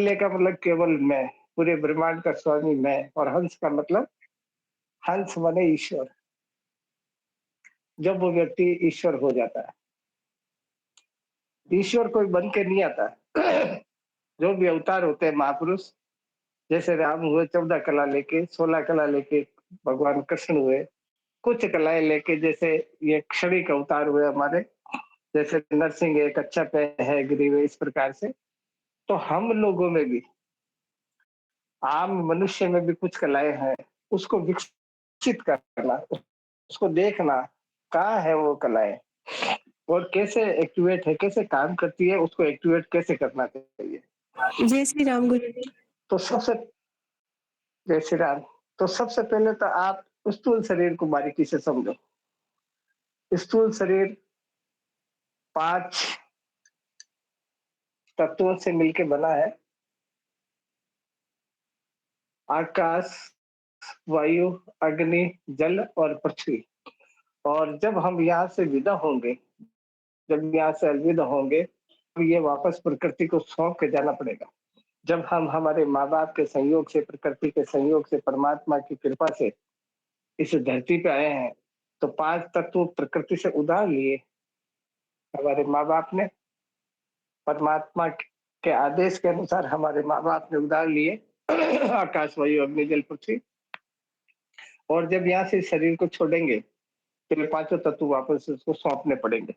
कैवल्य का मतलब केवल मैं, पूरे ब्रह्मांड का स्वामी मैं, और हंस का मतलब हंस माने ईश्वर। जब वो व्यक्ति ईश्वर हो जाता है, ईश्वर कोई बन के नहीं आता। जो भी अवतार होते हैं महापुरुष, जैसे राम हुए 14 कला लेके, 16 कला लेके भगवान कृष्ण हुए, कुछ कलाएं लेके, जैसे ये क्षणिक अवतार हुए हमारे, जैसे नरसिंह एक अच्छा पे है, ग्रीव है, इस प्रकार से। तो हम लोगों में भी, आम मनुष्य में भी कुछ कलाएं हैं, उसको विकसित करना, उसको देखना, कहाँ है वो कलाएं और कैसे एक्टिवेट है, कैसे काम करती है, उसको एक्टिवेट कैसे करना चाहिए। जय श्री राम गुरु जी। तो सबसे, जय श्री राम। तो सबसे पहले तो आप स्थूल शरीर को बारीकी से समझो। स्थूल शरीर 5 तत्वों से मिलकर बना है। आकाश, वायु, अग्नि, जल और पृथ्वी। और जब हम यहाँ से विदा होंगे, जब यहाँ से अलविदा होंगे, तो ये वापस प्रकृति को सौंप के जाना पड़ेगा। जब हम हमारे माँ बाप के संयोग से, प्रकृति के संयोग से, परमात्मा की कृपा से इस धरती पे आए हैं, तो 5 तत्व प्रकृति से उधार लिए हमारे माँ बाप ने, परमात्मा के आदेश के अनुसार हमारे माँ बाप ने उधार लिए। आकाश, वायु, अग्नि, जल, पृथ्वी। और जब यहाँ से शरीर को छोड़ेंगे, तो ये 5 तत्व वापस उसको सौंपने पड़ेंगे।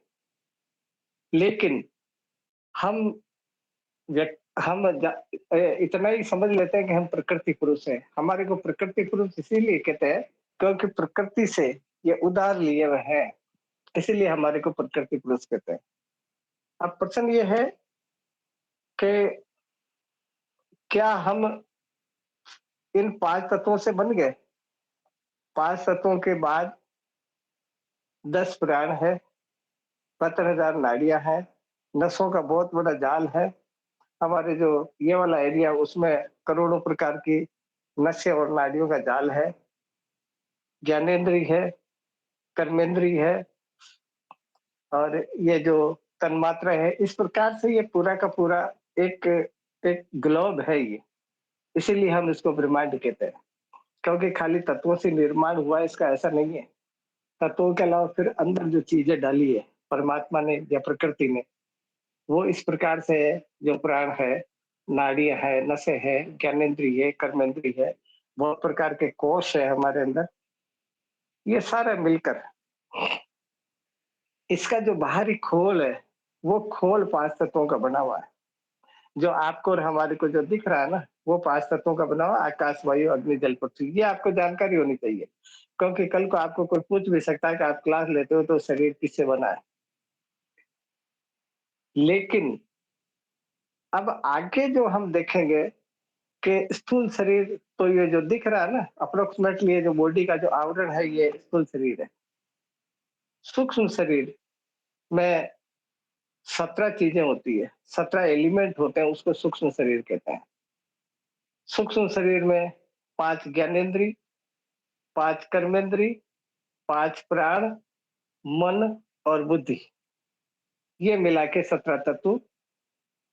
लेकिन हम इतना ही समझ लेते हैं कि हम प्रकृति पुरुष हैं। हमारे को प्रकृति पुरुष इसीलिए कहते हैं क्योंकि प्रकृति से ये उधार लिए हुए हैं, इसीलिए हमारे को प्रकृति पुरुष कहते हैं। अब प्रश्न ये है कि क्या हम इन 5 तत्वों से बन गए? 5 तत्वों के बाद 10 प्राण है, 17,000 नाड़ियां हैं, नसों का बहुत बड़ा जाल है। हमारे जो ये वाला एरिया, उसमें करोड़ों प्रकार की नसें और नाड़ियों का जाल है। ज्ञानेंद्रिय है, कर्मेंद्रिय है, और ये जो तन्मात्रा है, इस प्रकार से ये पूरा का पूरा एक एक ग्लोब है ये। इसीलिए हम इसको ब्रह्मांड कहते हैं, क्योंकि खाली तत्वों से निर्माण हुआ इसका ऐसा नहीं है। तत्वों के अलावा फिर अंदर जो चीजें डाली है परमात्मा ने या प्रकृति ने, वो इस प्रकार से है। जो प्राण है, नाड़ियां है, नसें है, ज्ञानेंद्रिय है, कर्मेंद्रिय है, बहुत प्रकार के कोष है हमारे अंदर। ये सारा मिलकर इसका जो बाहरी खोल है, वो खोल 5 तत्वों का बना हुआ है। जो आपको और हमारे को जो दिख रहा है ना, वो 5 तत्वों का बना हुआ आकाश, वायु, अग्नि, जल, पृथ्वी। ये आपको जानकारी होनी चाहिए, क्योंकि कल को आपको कोई पूछ भी सकता है कि आप क्लास लेते हो तो शरीर किससे बना है। लेकिन अब आगे जो हम देखेंगे कि स्थूल शरीर, तो ये जो दिख रहा है ना, अप्रोक्सीमेटली ये जो बॉडी का जो आवरण है, ये स्थूल शरीर है। सूक्ष्म शरीर में 17 चीजें होती है, 17 एलिमेंट होते हैं, उसको सूक्ष्म शरीर कहते हैं। सूक्ष्म शरीर में 5 ज्ञानेंद्री, 5 कर्मेंद्री, 5 प्राण, मन और बुद्धि, ये मिला के 17 तत्व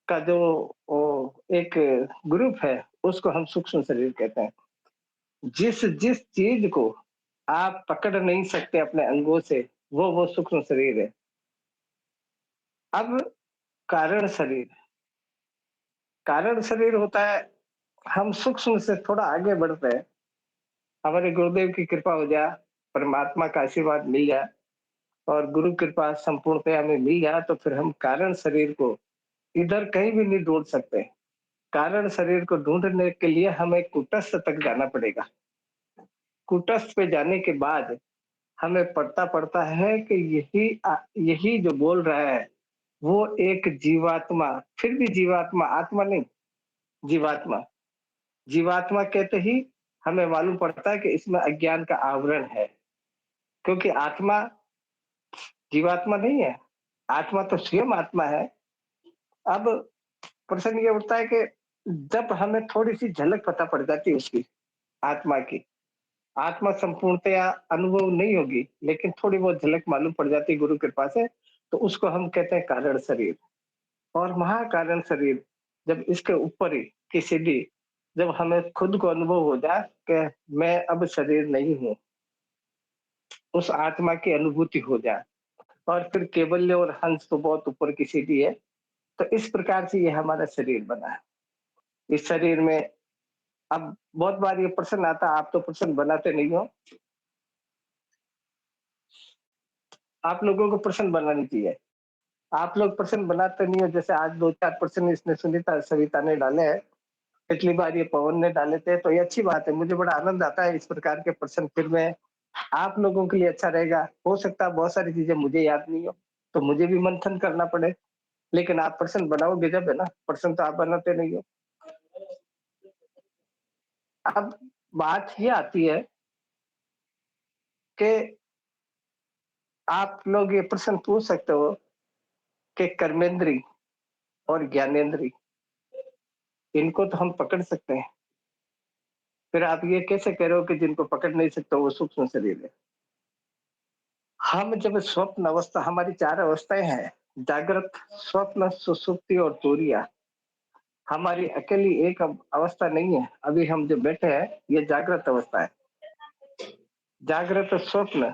का जो एक ग्रुप है, उसको हम सूक्ष्म शरीर कहते हैं। जिस जिस चीज को आप पकड़ नहीं सकते अपने अंगों से, वो सूक्ष्म शरीर है। अब कारण शरीर, कारण शरीर होता है, हम सूक्ष्म से थोड़ा आगे बढ़ते हैं, हमारे गुरुदेव की कृपा हो जाए, परमात्मा का आशीर्वाद मिल जाए और गुरु कृपा संपूर्णतया हमें मिल जाए, तो फिर हम कारण शरीर को इधर कहीं भी नहीं ढूंढ सकते। कारण शरीर को ढूंढने के लिए हमें कुटस्थ तक जाना पड़ेगा। कुटस्थ पे जाने के बाद हमें पता पड़ता है कि यही जो बोल रहा है, वो एक जीवात्मा, फिर भी जीवात्मा, आत्मा नहीं, जीवात्मा। जीवात्मा कहते ही हमें मालूम पड़ता है कि इसमें अज्ञान का आवरण है, क्योंकि आत्मा जीवात्मा नहीं है, आत्मा तो स्वयं आत्मा है। अब प्रश्न ये उठता है कि जब हमें थोड़ी सी झलक पता पड़ जाती है उसकी, आत्मा की, आत्मा संपूर्णतया अनुभव नहीं होगी, लेकिन थोड़ी बहुत झलक मालूम पड़ जाती है गुरु कृपा से, तो उसको हम कहते हैं कारण शरीर और महाकारण शरीर। जब इसके ऊपर ही की सीढ़ी जब हमें खुद को अनुभव हो जाए कि मैं अब शरीर नहीं हूँ, उस आत्मा की अनुभूति हो जाए और फिर कैवल्य और हंस तो बहुत ऊपर की सीढ़ी है। तो इस प्रकार से ये हमारा शरीर बना है। इस शरीर में अब बहुत बार ये प्रश्न आता है, आप तो प्रश्न बनाते नहीं हो। आप लोगों को प्रश्न बनानी चाहिए। आप लोग प्रश्न बनाते नहीं हो, जैसे आज 2-4 प्रश्न इसने सुनीता सविता ने डाले हैं, पिछली बार ये पवन ने डाले थे, तो ये अच्छी बात है। मुझे बड़ा आनंद आता है इस प्रकार के प्रश्न फिर मैं आप लोगों के लिए अच्छा रहेगा। हो सकता है बहुत सारी चीज़ें मुझे याद नहीं हो, तो मुझे भी मंथन करना पड़े, लेकिन आप प्रश्न बनाओगे जब है ना, प्रश्न तो आप बनाते नहीं हो। अब बात ये आती है कि आप लोग ये प्रश्न पूछ सकते हो कि कर्मेंद्री और ज्ञानेंद्री इनको तो हम पकड़ सकते हैं। फिर आप ये कैसे कह रहे हो कि जिनको पकड़ नहीं सकते वो सूक्ष्म शरीर है? हम जब स्वप्न अवस्था हमारी 4 अवस्थाएँ हैं, जागृत, स्वप्न, सुषुप्ति और तुरीया। हमारी अकेली एक अवस्था नहीं है। अभी हम जो बैठे हैं, ये जागृत अवस्था है। जागृत स्वप्न,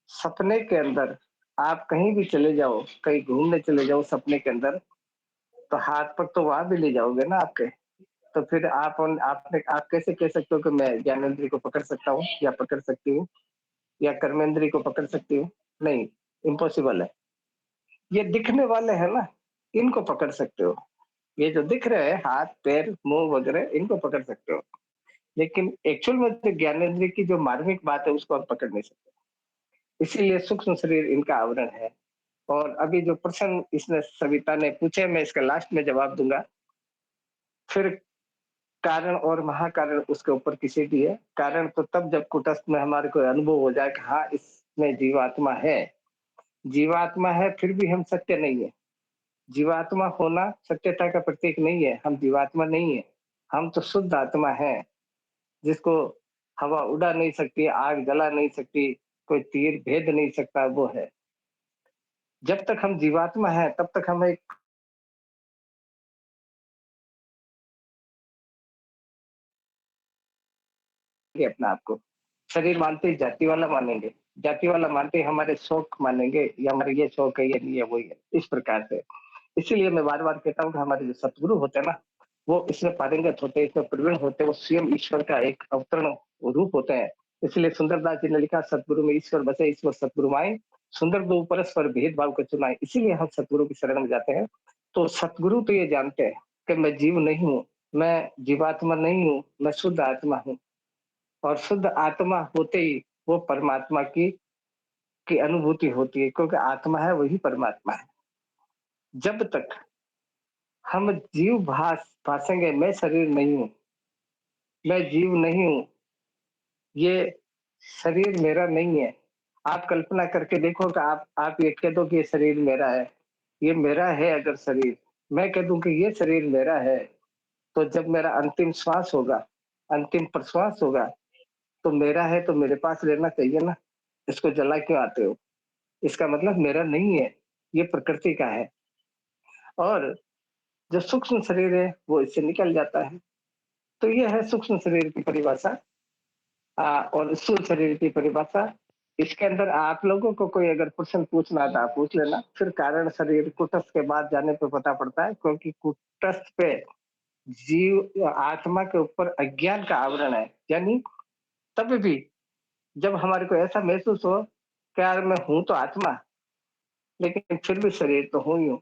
सपने के अंदर आप कहीं भी चले जाओ, कहीं घूमने चले जाओ सपने के अंदर, तो हाथ पर तो वहाँ भी ले जाओगे ना आपके। तो फिर आप कैसे कह सकते हो कि मैं ज्ञानेंद्रिय को पकड़ सकता हूँ या पकड़ सकती हूँ या कर्मेंद्रिय को पकड़ सकती हूँ? नहीं, इम्पॉसिबल है। ये दिखने वाले हैं ना, इनको पकड़ सकते हो। ये जो दिख रहे हैं हाथ, पैर, मुँह वगैरह इनको पकड़ सकते हो। लेकिन एक्चुअल में जो ज्ञानेंद्रिय की जो मार्मिक बात है उसको आप पकड़ नहीं सकते। इसीलिए सूक्ष्म शरीर इनका आवरण है। और अभी जो प्रश्न इसने सविता ने पूछे मैं इसका लास्ट में जवाब दूँगा। फिर कारण और महाकारण उसके ऊपर की सीढ़ी है। कारण तो तब जब कुटस्थ में हमारे को अनुभव हो जाए कि हाँ, इसमें जीवात्मा है। जीवात्मा है फिर भी हम सत्य नहीं है। जीवात्मा होना सत्यता का प्रतीक नहीं है, हम जीवात्मा नहीं है। हम तो शुद्ध आत्मा है, जिसको हवा उड़ा नहीं सकती, आग जला नहीं सकती, कोई तीर भेद नहीं सकता, वो है। जब तक हम जीवात्मा है, तब तक हम एक ये अपने आप को शरीर मानते ही जाति वाला मानेंगे, जाति वाला मानते ही हमारे शौक मानेंगे या हमारे ये शौक है, ये नहीं है, वही है, इस प्रकार से। इसीलिए मैं बार-बार कहता हूँ कि हमारे जो सतगुरु होते हैं ना, वो इसमें पारंगत होते हैं, इसमें प्रवीण होते हैं, वो स्वयं ईश्वर का एक अवतरण रूप होते हैं। इसलिए सुंदरदास जी ने लिखा सतगुरु में ईश्वर बसे, ईश्वर सतगुरु माई, सुंदर दो परस्पर भेदभाव को चुनाए। इसीलिए हम सतगुरु की शरण में जाते हैं। तो सतगुरु तो ये जानते हैं कि मैं जीव नहीं हूँ, मैं जीवात्मा नहीं हूँ, मैं शुद्ध आत्मा हूँ। और शुद्ध आत्मा होते ही वो परमात्मा की अनुभूति होती है, क्योंकि आत्मा है वही परमात्मा है। जब तक हम जीव भासेंगे, मैं शरीर नहीं हूँ, मैं जीव नहीं हूँ, ये शरीर मेरा नहीं है। आप कल्पना करके देखो कि आप ये कह दो कि ये शरीर मेरा है, ये मेरा है अगर शरीर, मैं कह दूं कि ये शरीर मेरा है, तो जब मेरा अंतिम श्वास होगा, अंतिम प्रश्वास होगा, तो मेरा है तो मेरे पास रहना चाहिए ना, इसको जला क्यों आते हो? इसका मतलब मेरा नहीं है, ये प्रकृति का है। और जो सूक्ष्म शरीर है, वो इससे निकल जाता है। तो ये है सूक्ष्म शरीर की परिभाषा और स्थूल शरीर की परिभाषा। इसके अंदर आप लोगों को कोई अगर प्रश्न पूछना था, पूछ लेना। फिर कारण शरीर कुटस्थ के बाद जाने पे पता पड़ता है, क्योंकि कुटस्थ पे जीव आत्मा के ऊपर अज्ञान का आवरण है। यानी तब भी जब हमारे को ऐसा महसूस हो कि यार मैं हूँ तो आत्मा, लेकिन फिर भी शरीर तो हूँ ही हूँ।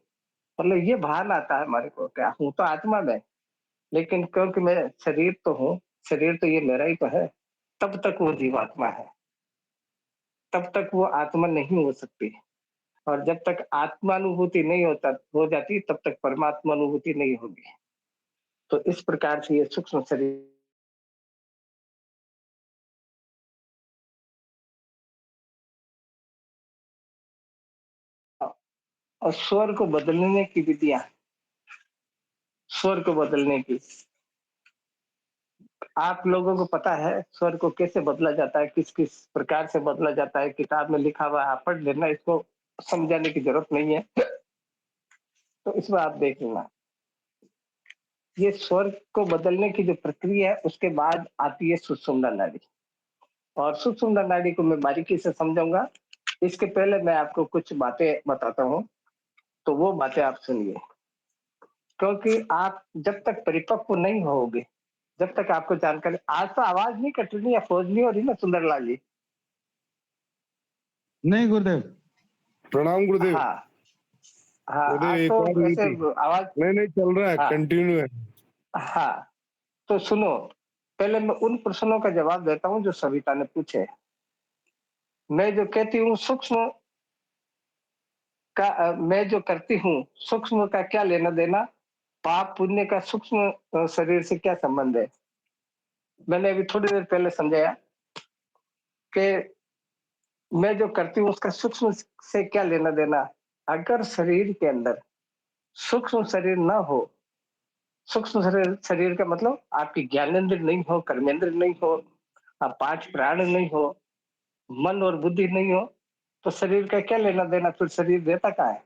मतलब ये भान आता है हमारे को, क्या हूँ तो आत्मा मैं, लेकिन क्योंकि मैं शरीर तो हूँ, शरीर तो ये मेरा ही तो है, तब तक वो जीवात्मा है, तब तक वो आत्मा नहीं हो सकती। और जब तक आत्मानुभूति नहीं हो जाती, तब तक परमात्मा अनुभूति नहीं होगी। तो इस प्रकार से ये सूक्ष्म शरीर और स्वर को बदलने की विधियां, स्वर को बदलने की आप लोगों को पता है स्वर को कैसे बदला जाता है, किस किस प्रकार से बदला जाता है, किताब में लिखा हुआ है, आप पढ़ लेना, इसको समझाने की जरूरत नहीं है। तो इसमें आप देख लेना। ये स्वर को बदलने की जो प्रक्रिया है उसके बाद आती है सुषुम्ना नाड़ी। और सुषुम्ना नाड़ी को मैं बारीकी से समझाऊंगा। इसके पहले मैं आपको कुछ बातें बताता हूँ, तो वो बातें आप सुनिए। क्योंकि आप जब तक परिपक्व नहीं होगे, जब तक आपको जानकारी, आज तो आवाज नहीं कट रही या फौज नहीं हो रही ना सुंदरलाल जी? नहीं गुरुदेव। प्रणाम गुरुदेव। हाँ हाँ, गुरुदेव आज एक तो बात हुई ऐसे थी। आवाज। नहीं चल रहा है, हाँ कंटिन्यू है। हाँ, तो सुनो, पहले मैं उन प्रश्नों का जवाब देता हूँ जो सविता ने पूछे। मैं जो कहती हूँ सूक्ष्म का मैं जो करती हूँ सूक्ष्म का क्या लेना देना, पाप पुण्य का सूक्ष्म शरीर से क्या संबंध है? मैंने अभी थोड़ी देर पहले समझाया कि मैं जो करती हूँ उसका सूक्ष्म से क्या लेना देना। अगर शरीर के अंदर सूक्ष्म शरीर ना हो, सूक्ष्म शरीर शरीर का मतलब आपकी ज्ञानेंद्र नहीं हो, कर्मेंद्र नहीं हो, आप पांच प्राण नहीं हो, मन और बुद्धि नहीं हो, तो शरीर का क्या लेना देना? फिर शरीर देता क्या है?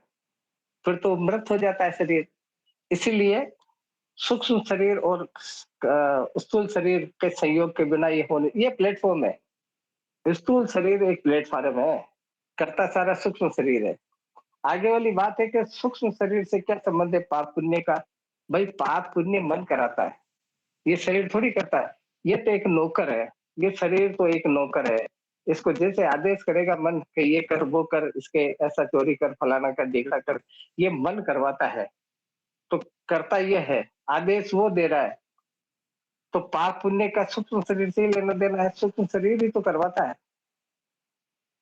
फिर तो मृत हो जाता है शरीर। इसीलिए सूक्ष्म शरीर और स्थूल शरीर के संयोग के बिना ये होने, ये प्लेटफॉर्म है। स्थूल शरीर एक प्लेटफॉर्म है, करता सारा सूक्ष्म शरीर है। आगे वाली बात है कि सूक्ष्म शरीर से क्या संबंध है पाप पुण्य का? भाई पाप पुण्य मन कराता है, ये शरीर थोड़ी करता है। ये तो एक नौकर है, ये शरीर तो एक नौकर है। इसको जैसे आदेश करेगा मन कि ये कर वो कर, इसके ऐसा चोरी कर, फलाना कर, ढीकड़ा कर, ये मन करवाता है। तो करता ये है, आदेश वो दे रहा है। तो पाप पुण्य का सूक्ष्म शरीर से ही लेना देना है, सूक्ष्म शरीर ही तो करवाता है।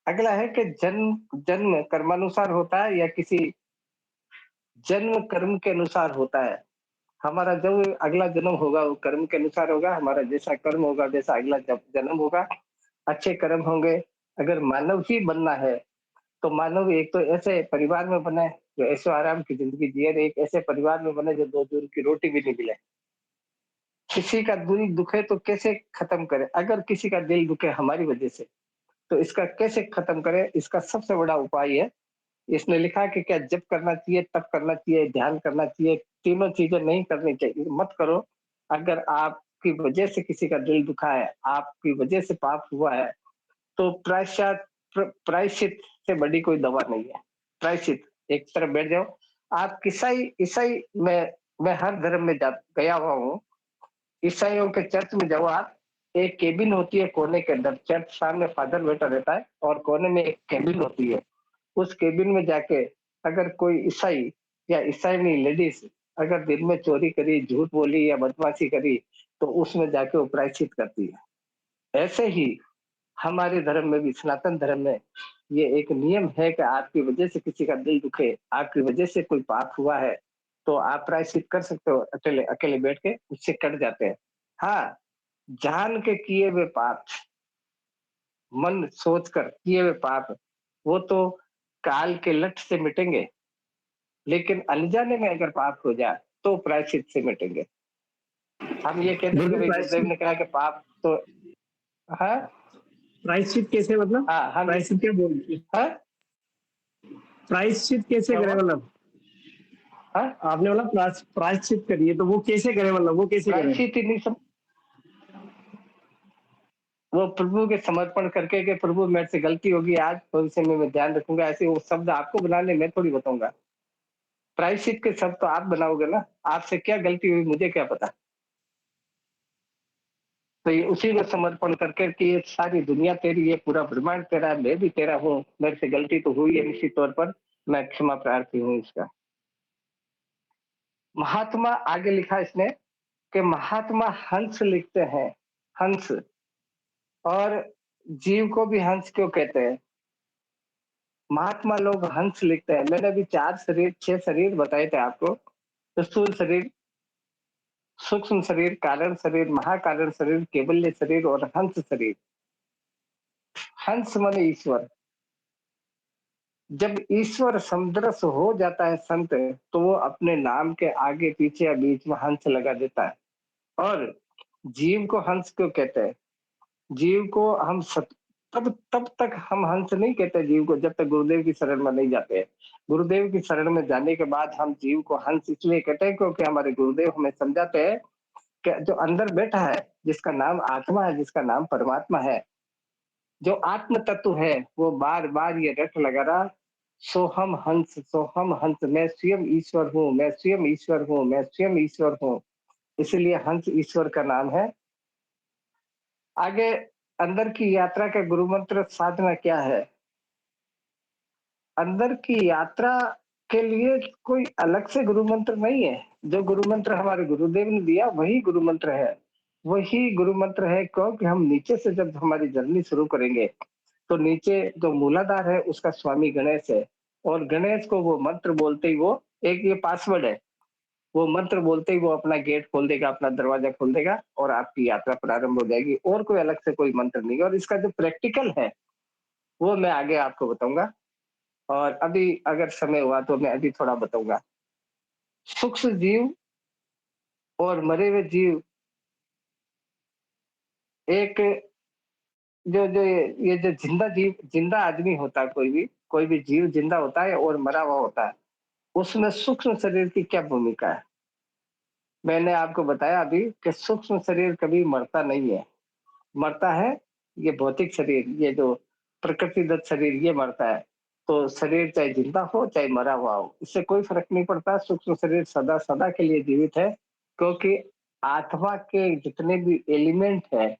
अगला है कि जन्म जन्म कर्मानुसार होता है या किसी जन्म कर्म के अनुसार होता है? हमारा जो अगला जन्म होगा वो कर्म के अनुसार होगा। हमारा जैसा कर्म होगा वैसा अगला जन्म होगा। अच्छे कर्म होंगे। अगर मानव ही बनना है तो मानव एक तो ऐसे परिवार में बने जो ऐशो आराम की जिंदगी जिए, एक ऐसे परिवार में बने जो दो दूर की रोटी भी नहीं मिले। किसी का दिल दुखे तो कैसे खत्म करे? अगर किसी का दिल दुखे हमारी वजह से, तो इसका कैसे खत्म करे? इसका सबसे बड़ा उपाय है, इसने लिखा कि क्या जप करना चाहिए, तप करना चाहिए, ध्यान करना चाहिए। तीनों चीजें नहीं करनी चाहिए, मत करो। अगर आपकी वजह से किसी का दिल दुखा है, आपकी वजह से पाप हुआ है, तो प्रायश्चित से बड़ी कोई दवा नहीं है। प्रायश्चित, एक तरफ बैठ जाओ। आप ईसाई ईसाई मैं हर धर्म में गया हुआ हूँ। ईसाइयों के चर्च में जाओ आप, एक केबिन होती है कोने के अंदर, चर्च सामने फादर बैठा रहता है और कोने में एक केबिन होती है। उस केबिन में जाके अगर कोई ईसाई या ईसाई नहीं लेडीज अगर दिन में चोरी करी, झूठ बोली या बदमाशी करी, तो उसमें जाके वो प्रायश्चित करती है। ऐसे ही हमारे धर्म में भी, सनातन धर्म में, ये एक नियम है कि आपकी वजह से किसी का दिल दुखे, आपकी वजह से कोई पाप हुआ है, तो आप प्रायश्चित कर सकते हो। अकेले अकेले बैठ के उससे कट जाते हैं। हाँ, जान के किए हुए पाप, मन सोच कर किए हुए पाप, वो तो काल के लठ से मिटेंगे। लेकिन अनजाने में अगर पाप हो जाए तो प्रायश्चित से मिटेंगे। हम ये कहते हैं कि गुरुदेव भाई गुरुदेव प्रायश्चित ने कहा कि पाप तो, हाँ प्रायश्चित कैसे मतलब? हाँ हम प्रायश्चित क्या बोल हाँ प्रायश्चित कैसे क्या करे हुआ? मतलब? हाँ, आपने बोला प्रायश्चित करिए, तो वो कैसे करे मतलब? वो कैसे करे? प्रायश्चित ही नहीं सब, वो प्रभु के समर्पण करके कि प्रभु मेरे से गलती होगी आज, भविष्य में मैं ध्यान रखूंगा, ऐसे वो शब्द आपको बनाने मैं थोड़ी बताऊंगा। प्रायश्चित के शब्द तो आप बनाओगे ना, आपसे क्या गलती हुई मुझे क्या पता। तो ये उसी में समर्पण करके कि ये सारी दुनिया तेरी, ये पूरा ब्रह्मांड तेरा है, मैं भी तेरा हूँ, मेरे से गलती तो हुई है, निश्चित तौर पर मैं क्षमा प्रार्थी हूँ इसका। महात्मा आगे लिखा इसने कि महात्मा हंस लिखते हैं, हंस। और जीव को भी हंस क्यों कहते हैं? महात्मा लोग हंस लिखते हैं। मैंने अभी चार शरीर, छह शरीर बताए थे आपको। स्थूल शरीर, सूक्ष्म शरीर, कारण शरीर, महाकारण शरीर, केवल्य शरीर और हंस शरीर। हंस माने ईश्वर। जब ईश्वर समदृश हो जाता है संत, तो वो अपने नाम के आगे पीछे या बीच में हंस लगा देता है। और जीव को हंस क्यों कहते हैं? जीव को हम तब तक हम हंस नहीं कहते जीव को, जब तक गुरुदेव की शरण में नहीं जाते। गुरुदेव की शरण में जाने के बाद हम जीव को हंस इसलिए कहते हैं क्योंकि हमारे गुरुदेव हमें समझाते हैं कि जो अंदर बैठा है, जिसका नाम आत्मा है, जिसका नाम परमात्मा है, जो आत्म तत्व है, वो बार बार ये रट लगा रहा, सोहम हंस, सोहम हंस, मैं स्वयं ईश्वर हूँ, मैं स्वयं ईश्वर हूँ, मैं स्वयं ईश्वर हूँ। इसलिए हंस ईश्वर का नाम है। आगे अंदर की यात्रा का गुरु मंत्र साधना क्या है? अंदर की यात्रा के लिए कोई अलग से गुरु मंत्र नहीं है। जो गुरु मंत्र हमारे गुरुदेव ने दिया वही गुरु मंत्र है। वही गुरु मंत्र है, क्योंकि हम नीचे से जब हमारी जर्नी शुरू करेंगे तो नीचे जो मूलाधार है उसका स्वामी गणेश है, और गणेश को वो मंत्र बोलते ही, वो एक ये पासवर्ड है, वो मंत्र बोलते ही वो अपना गेट खोल देगा, अपना दरवाजा खोल देगा और आपकी यात्रा प्रारंभ हो जाएगी। और कोई अलग से कोई मंत्र नहीं है। और इसका जो प्रैक्टिकल है वो मैं आगे आपको बताऊंगा, और अभी अगर समय हुआ तो मैं अभी थोड़ा बताऊंगा। सूक्ष्म जीव और मरे हुए जीव, एक जो जो ये जो जिंदा जीव, जिंदा आदमी होता है, कोई भी जीव जिंदा होता है और मरा हुआ होता है, उसमें सूक्ष्म शरीर की क्या भूमिका है? मैंने आपको बताया अभी कि सूक्ष्म शरीर कभी मरता नहीं है। मरता है ये भौतिक शरीर, ये जो प्रकृतिदत्त शरीर, ये मरता है। तो शरीर चाहे जिंदा हो चाहे मरा हुआ हो, इससे कोई फर्क नहीं पड़ता। सूक्ष्म शरीर सदा सदा के लिए जीवित है, क्योंकि आत्मा के जितने भी एलिमेंट है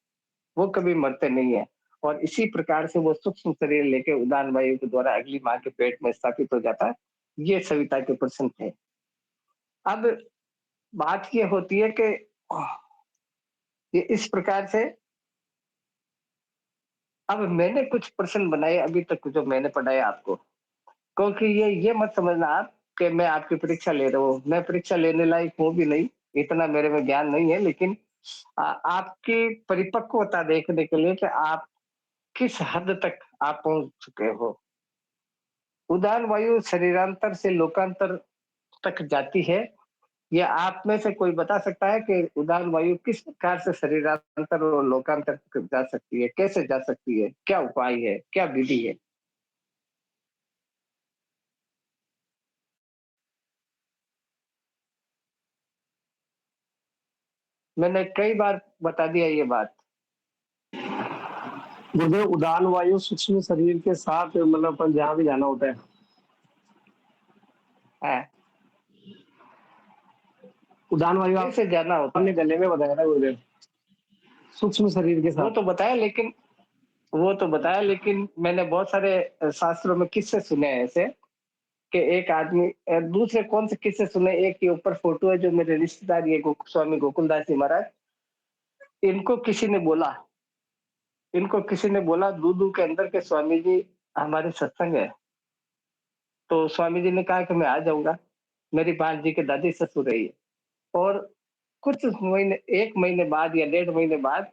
वो कभी मरते नहीं है। और इसी प्रकार से वो सूक्ष्म शरीर लेके उदान वायु के द्वारा अगली माँ के पेट में स्थापित हो जाता है। ये सविता के प्रश्न थे। अब बात ये होती है कि ये इस प्रकार से, अब मैंने कुछ प्रश्न बनाए अभी तक जो मैंने पढ़ाए आपको, क्योंकि ये मत समझना आप कि मैं आपकी परीक्षा ले रहा हूँ। मैं परीक्षा लेने लायक हूँ भी नहीं, इतना मेरे में ज्ञान नहीं है, लेकिन आपकी परिपक्वता देखने के लिए कि आप किस हद तक आप पहुंच चुके हो। उदान वायु शरीरांतर से लोकांतर तक जाती है। या आप में से कोई बता सकता है कि उदान वायु किस प्रकार से शरीरांतर और लोकांतर तक जा सकती है? कैसे जा सकती है? क्या उपाय है? क्या विधि है? मैंने कई बार बता दिया ये बात। गुरुदेव, उदान वायु सूक्ष्म शरीर के साथ मतलब अपन जहाँ भी जाना होता है, है उदान वायु कैसे जाना होता आपने है गले में बताया था गुरुदेव, सूक्ष्म शरीर के वो साथ। तो बताया, लेकिन मैंने बहुत सारे शास्त्रों में किस्से सुने हैं ऐसे, कि एक आदमी दूसरे कौन से किस्से सुने, एक के ऊपर फोटो है जो मेरे रिश्तेदार, ये स्वामी गोकुलदास जी महाराज, इनको किसी ने बोला, दूधू के अंदर के स्वामी जी हमारे सत्संग है। तो स्वामी जी ने कहा कि मैं आ जाऊंगा, मेरी भांजी के दादी ससुर है ये। और कुछ महीने, 1 महीने बाद या 1.5 महीने बाद,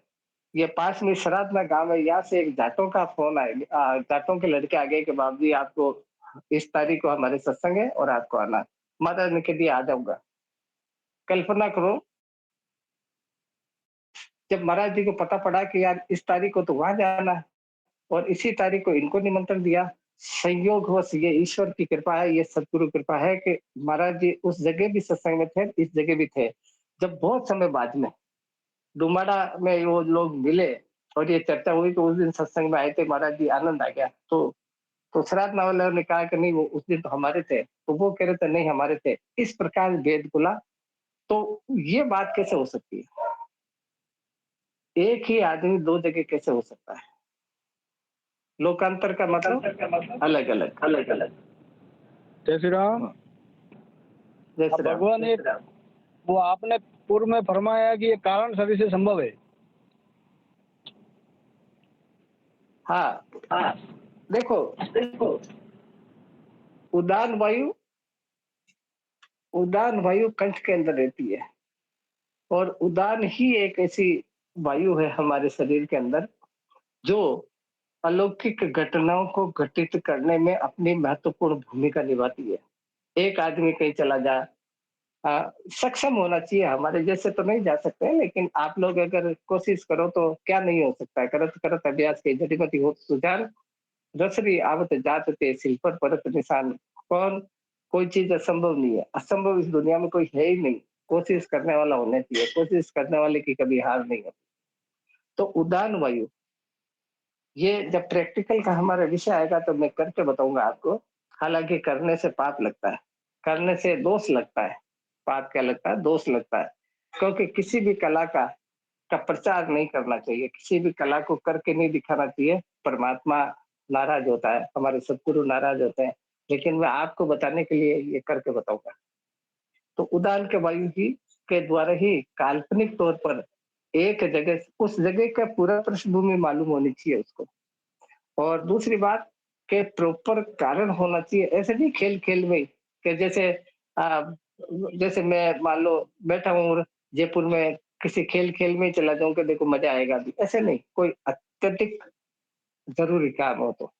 ये पास में श्राद्धना गांव है, यहाँ से एक जाटों का फोन आया, जाटों के लड़के आ गए कि बाबू जी आपको इस तारीख को हमारे सत्संग है और आपको आना है। माता ने कह दिया आ जाऊंगा। कल्पना करो, जब महाराज जी को पता पड़ा कि यार इस तारीख को तो वहां जाना है और इसी तारीख को इनको निमंत्रण दिया, संयोगवश ये ईश्वर की कृपा है, ये सदगुरु कृपा है कि महाराज जी उस जगह भी सत्संग में थे, इस जगह भी थे। जब बहुत समय बाद में डुमाड़ा में वो लोग मिले और ये चर्चा हुई, तो उस दिन सत्संग में आए थे महाराज जी, आनंद आ गया। तो श्राद्ध वालों ने कहा कि नहीं वो उस दिन तो हमारे थे, तो वो कह रहे थे नहीं हमारे थे। इस प्रकार भेद खुला। तो ये बात कैसे हो सकती है? एक ही आदमी दो जगह कैसे हो सकता है? लोकांतर का मतलब अलग अलग। जय श्री राम। जय अब श्री राम। भगवान एक वो आपने पूर्व में फरमाया कि ये कारण सभी से संभव है। हाँ, देखो उदान वायु कंठ के अंदर रहती है, और उदान ही एक ऐसी वायु है हमारे शरीर के अंदर जो अलौकिक घटनाओं को घटित करने में अपनी महत्वपूर्ण भूमिका निभाती है। एक आदमी कहीं चला जाए, सक्षम होना चाहिए। हमारे जैसे तो नहीं जा सकते हैं, लेकिन आप लोग अगर कोशिश करो तो क्या नहीं हो सकता है। करत करत अभ्यास के जड़ीमति होत सुजान, रसरी आवत जात ते सिल पर परत निशान। कौन? कोई चीज असंभव नहीं है। असंभव इस दुनिया में कोई है ही नहीं। कोशिश करने वाला होना चाहिए। कोशिश करने वाले की कभी हार नहीं होती। तो उदान वायु, ये जब प्रैक्टिकल का हमारा विषय आएगा तो मैं करके बताऊंगा आपको। हालांकि करने से पाप लगता है, करने से दोष लगता है। पाप क्या लगता है? दोष लगता है। क्योंकि किसी भी कला का प्रचार नहीं करना चाहिए, किसी भी कला को करके नहीं दिखाना चाहिए। परमात्मा नाराज होता है, हमारे सदगुरु नाराज होते हैं। लेकिन मैं आपको बताने के लिए ये करके बताऊंगा। तो उदान के वायु ही के द्वारा ही काल्पनिक तौर पर एक जगह, उस जगह का पूरा पृष्ठभूमि मालूम होनी चाहिए उसको। और दूसरी बात के प्रॉपर कारण होना चाहिए। ऐसे नहीं खेल खेल में कि आ, जैसे मैं मान लो बैठा हूँ जयपुर में, किसी खेल खेल में चला जाऊं कि देखो मजा आएगा अभी, ऐसे नहीं। कोई अत्यधिक जरूरी काम हो तो।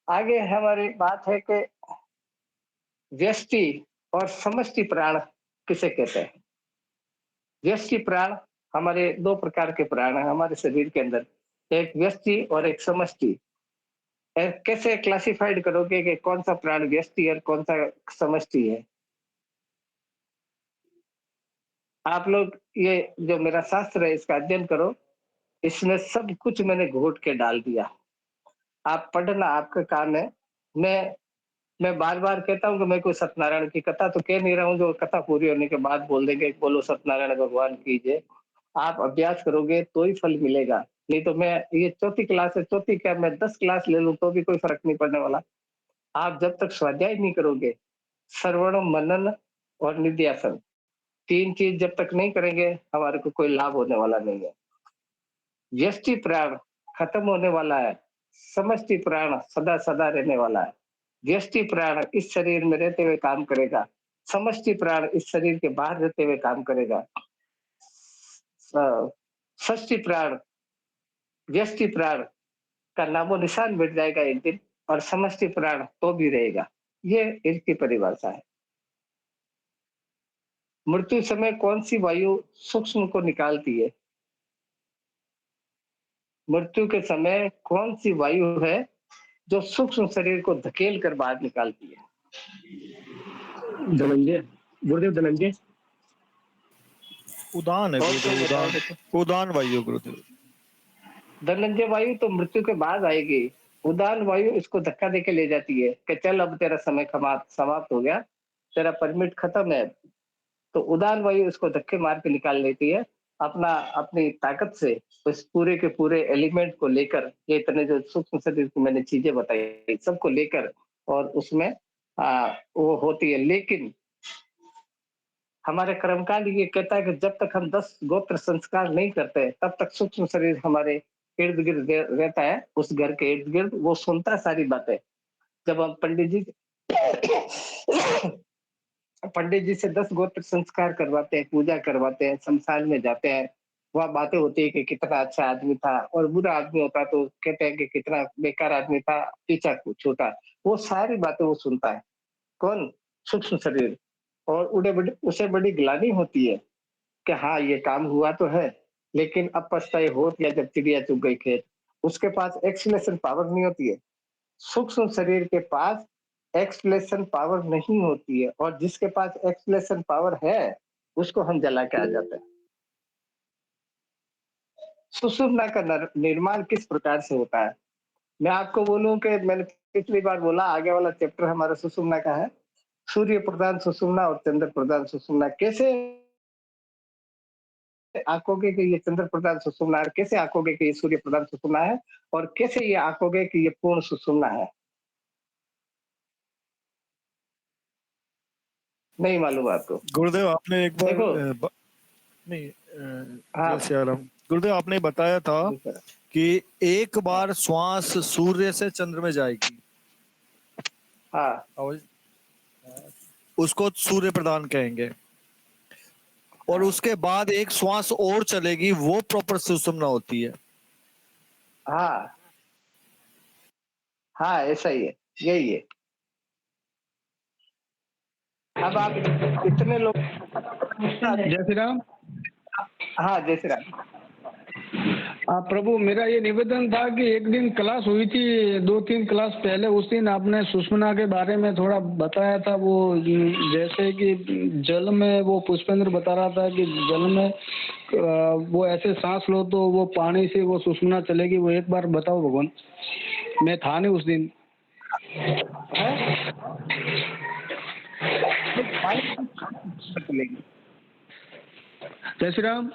आगे हमारी बात है कि व्यष्टि और समष्टि प्राण किसे कहते हैं? व्यष्टि प्राण, हमारे दो प्रकार के प्राण हैं हमारे शरीर के अंदर, एक व्यष्टि और एक समष्टि। कैसे क्लासिफाइड करोगे कि कौन सा प्राण व्यष्टि और कौन सा समष्टि है? आप लोग ये जो मेरा शास्त्र है इसका अध्ययन करो। इसमें सब कुछ मैंने घोट के डाल दिया। आप पढ़ना आपका काम है। मैं मैं बार-बार कहता हूँ कि मैं कोई सत्यनारायण की कथा तो कह नहीं रहा हूँ जो कथा पूरी होने के बाद बोल देंगे बोलो सत्यनारायण भगवान की जय। आप अभ्यास करोगे तो ही फल मिलेगा। नहीं तो मैं ये चौथी क्लास है, चौथी क्या मैं 10 क्लास ले लूँ तो भी कोई फर्क नहीं पड़ने वाला। आप जब तक स्वाध्याय नहीं करोगे, श्रवण, मनन और निध्यासन, 3 चीज जब तक नहीं करेंगे, हमारे को कोई लाभ होने वाला नहीं है। व्यष्टि प्राण खत्म होने वाला है, समष्टि प्राण सदा सदा रहने वाला है। व्यष्टि प्राण इस शरीर में रहते हुए काम करेगा, समष्टि प्राण इस शरीर के बाहर रहते हुए काम करेगा। षष्टि प्राण, व्यष्टि प्राण का नामो निशान मिट जाएगा एक दिन, और समष्टि प्राण तो भी रहेगा। ये इसकी परिभाषा है। मृत्यु समय कौन सी वायु सूक्ष्म को निकालती है? मृत्यु के समय कौन सी वायु है जो सूक्ष्म शरीर को धकेल कर बाहर निकालती है? धनंजय, गुरुदेव धनंजय। उदान है और गुरुदेव, कोई बताओ उदान। देखो। उदान वायु गुरुदेव। धनंजय वायु तो मृत्यु के बाद आएगी। उदान वायु इसको धक्का देके ले जाती है कि चल अब तेरा समय समाप्त हो गया, तेरा परमिट खत्म है। तो उदान वायु इसको धक्के मार के निकाल लेती है। अपना अपनी ताकत से उस पूरे के पूरे एलिमेंट को लेकर, ये इतने जो सूक्ष्म शरीर की मैंने चीजें बताई सबको लेकर, और उसमें वो होती है। लेकिन हमारे कर्मकांड ये कहता है कि जब तक हम 10 गोत्र संस्कार नहीं करते तब तक सूक्ष्म शरीर हमारे इर्द गिर्द रहता है। उस घर के इर्द गिर्द वो सुनता है सारी बातें। जब हम पंडित जी से 10 गोत्र संस्कार करवाते हैं, पूजा करवाते हैं, शमशान में जाते हैं, वहाँ बातें होती है कि कितना अच्छा आदमी था, और बुरा आदमी होता तो कहते हैं कि कितना बेकार आदमी था, पीछा छूटा। वो सारी बातें वो सुनता है। कौन? सूक्ष्म शरीर। और उसे बड़ी ग्लानि होती है कि हाँ ये काम हुआ तो है, लेकिन अब पछताए होत या जब चिड़िया चुग गई खेत। उसके पास एक्सलेशन पावर नहीं होती है। सूक्ष्म शरीर के पास एक्सलेशन पावर नहीं होती है, और जिसके पास एक्सलेशन पावर है उसको हम जला के आ जाते हैं। सुषुम्ना का निर्माण किस प्रकार से होता है? मैं आपको बोलूं कि मैंने पिछली बार बोला, आगे वाला चैप्टर हमारा सुषुम्ना का है। सूर्य प्रधान सुषुम्ना और चंद्र प्रधान सुषुम्ना। कैसे आंकोगे कि ये चंद्र प्रधान सुषुम्ना है, कैसे आंकोगे कि ये सूर्य प्रधान सुषुम्ना है, और कैसे ये आंकोगे कि ये पूर्ण सुषुम्ना है? नहीं मालूम आपको? गुरुदेव आपने एक बार देखो। नहीं, हाँ जय सिया राम। गुरुदेव आपने बताया था कि एक हाँ बार श्वास सूर्य से चंद्र में जाएगी, हाँ और उसको सूर्य प्रदान कहेंगे, और हाँ उसके बाद एक श्वास और चलेगी, वो प्रॉपर सुषुम्ना होती है। हाँ हाँ, ऐसा ही है, यही है। अब आप इतने लोग, जय श्री राम। हाँ जय श्री राम। प्रभु मेरा ये निवेदन था कि एक दिन क्लास हुई थी 2-3 क्लास पहले, उस दिन आपने सुषमना के बारे में थोड़ा बताया था। वो जैसे कि जल में वो पुष्पेंद्र बता रहा था कि जल में वो ऐसे सांस लो तो वो पानी से वो सुषमना चलेगी। वो एक बार बताओ भगवान, मैं था नहीं उस दिन। जय श्री राम।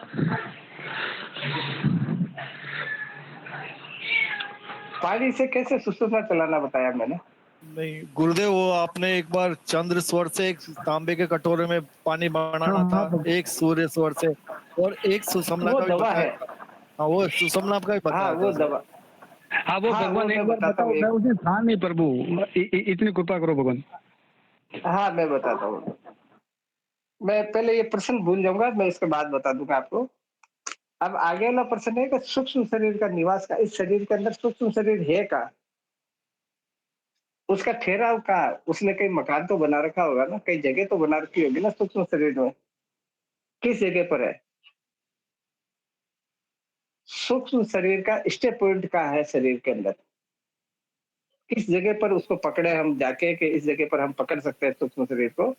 पानी से कैसे सुषुम्ना चलाना बताया मैंने? नहीं गुरुदेव, वो आपने एक बार चंद्र स्वर से एक तांबे के कटोरे में पानी बनाना था, एक सूर्य स्वर से, और एक सुषमना वो का भी दवा बताया है। था। हाँ, वो सुषमना का भी हाँ बताया था वो उसने। दवा। हाँ वो हाँ वो भगवान एक मैं बार बताता हूँ बताओ, मैं उस दिन था नहीं प्रभु, इतनी कृपा करो भगवान। हाँ मैं बताता हूँ। मैं पहले ये प्रश्न भूल जाऊंगा, मैं इसके बाद बता दूंगा आपको। अब आगे वाला प्रश्न है कि सूक्ष्म शरीर का निवास का, इस शरीर के अंदर सूक्ष्म शरीर है का, उसका ठहराव कहाँ? उसने कई मकान तो बना रखा होगा ना, कई जगह तो बना रखी होगी ना सूक्ष्म शरीर में। किस जगह पर है सूक्ष्म शरीर का? स्टे पॉइंट कहाँ है शरीर के अंदर? किस जगह पर उसको पकड़े हम जाके कि इस जगह पर हम पकड़ सकते हैं सूक्ष्म शरीर को,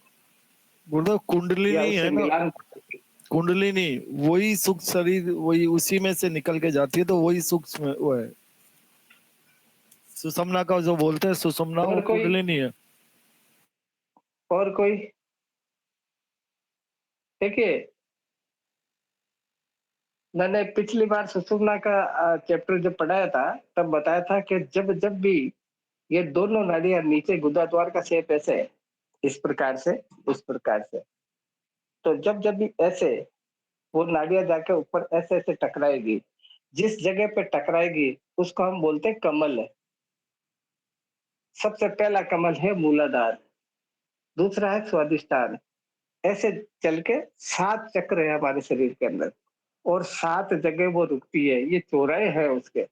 गुरुदेव या कुंडलिनी उससे है ना, मिलान? कुंडलिनी, वही सूक्ष्म शरीर, वही उसी में से निकल के जाती है, तो वही सूक्ष्म वो है। सुषमना का जो बोलते हैं सुषमना, वो और कोई? कुंडलिनी है। और कोई? देखिए, मैंने पिछली बार सुषुम्ना का चैप्टर जब पढ़ाया था तब बताया था कि जब जब भी ये दोनों नाड़ियां नीचे गुदाद्वार का शेप ऐसे है, इस प्रकार से, इस प्रकार से, तो जब जब भी ऐसे वो नाड़ियां जाके ऊपर ऐसे ऐसे टकराएगी, जिस जगह पे टकराएगी उसको हम बोलते हैं कमल। सबसे पहला कमल है मूलाधार, दूसरा है स्वादिष्टान। ऐसे चल के 7 चक्र है हमारे शरीर के अंदर, और 7 जगह वो रुकती है। ये चौराहे हैं उसके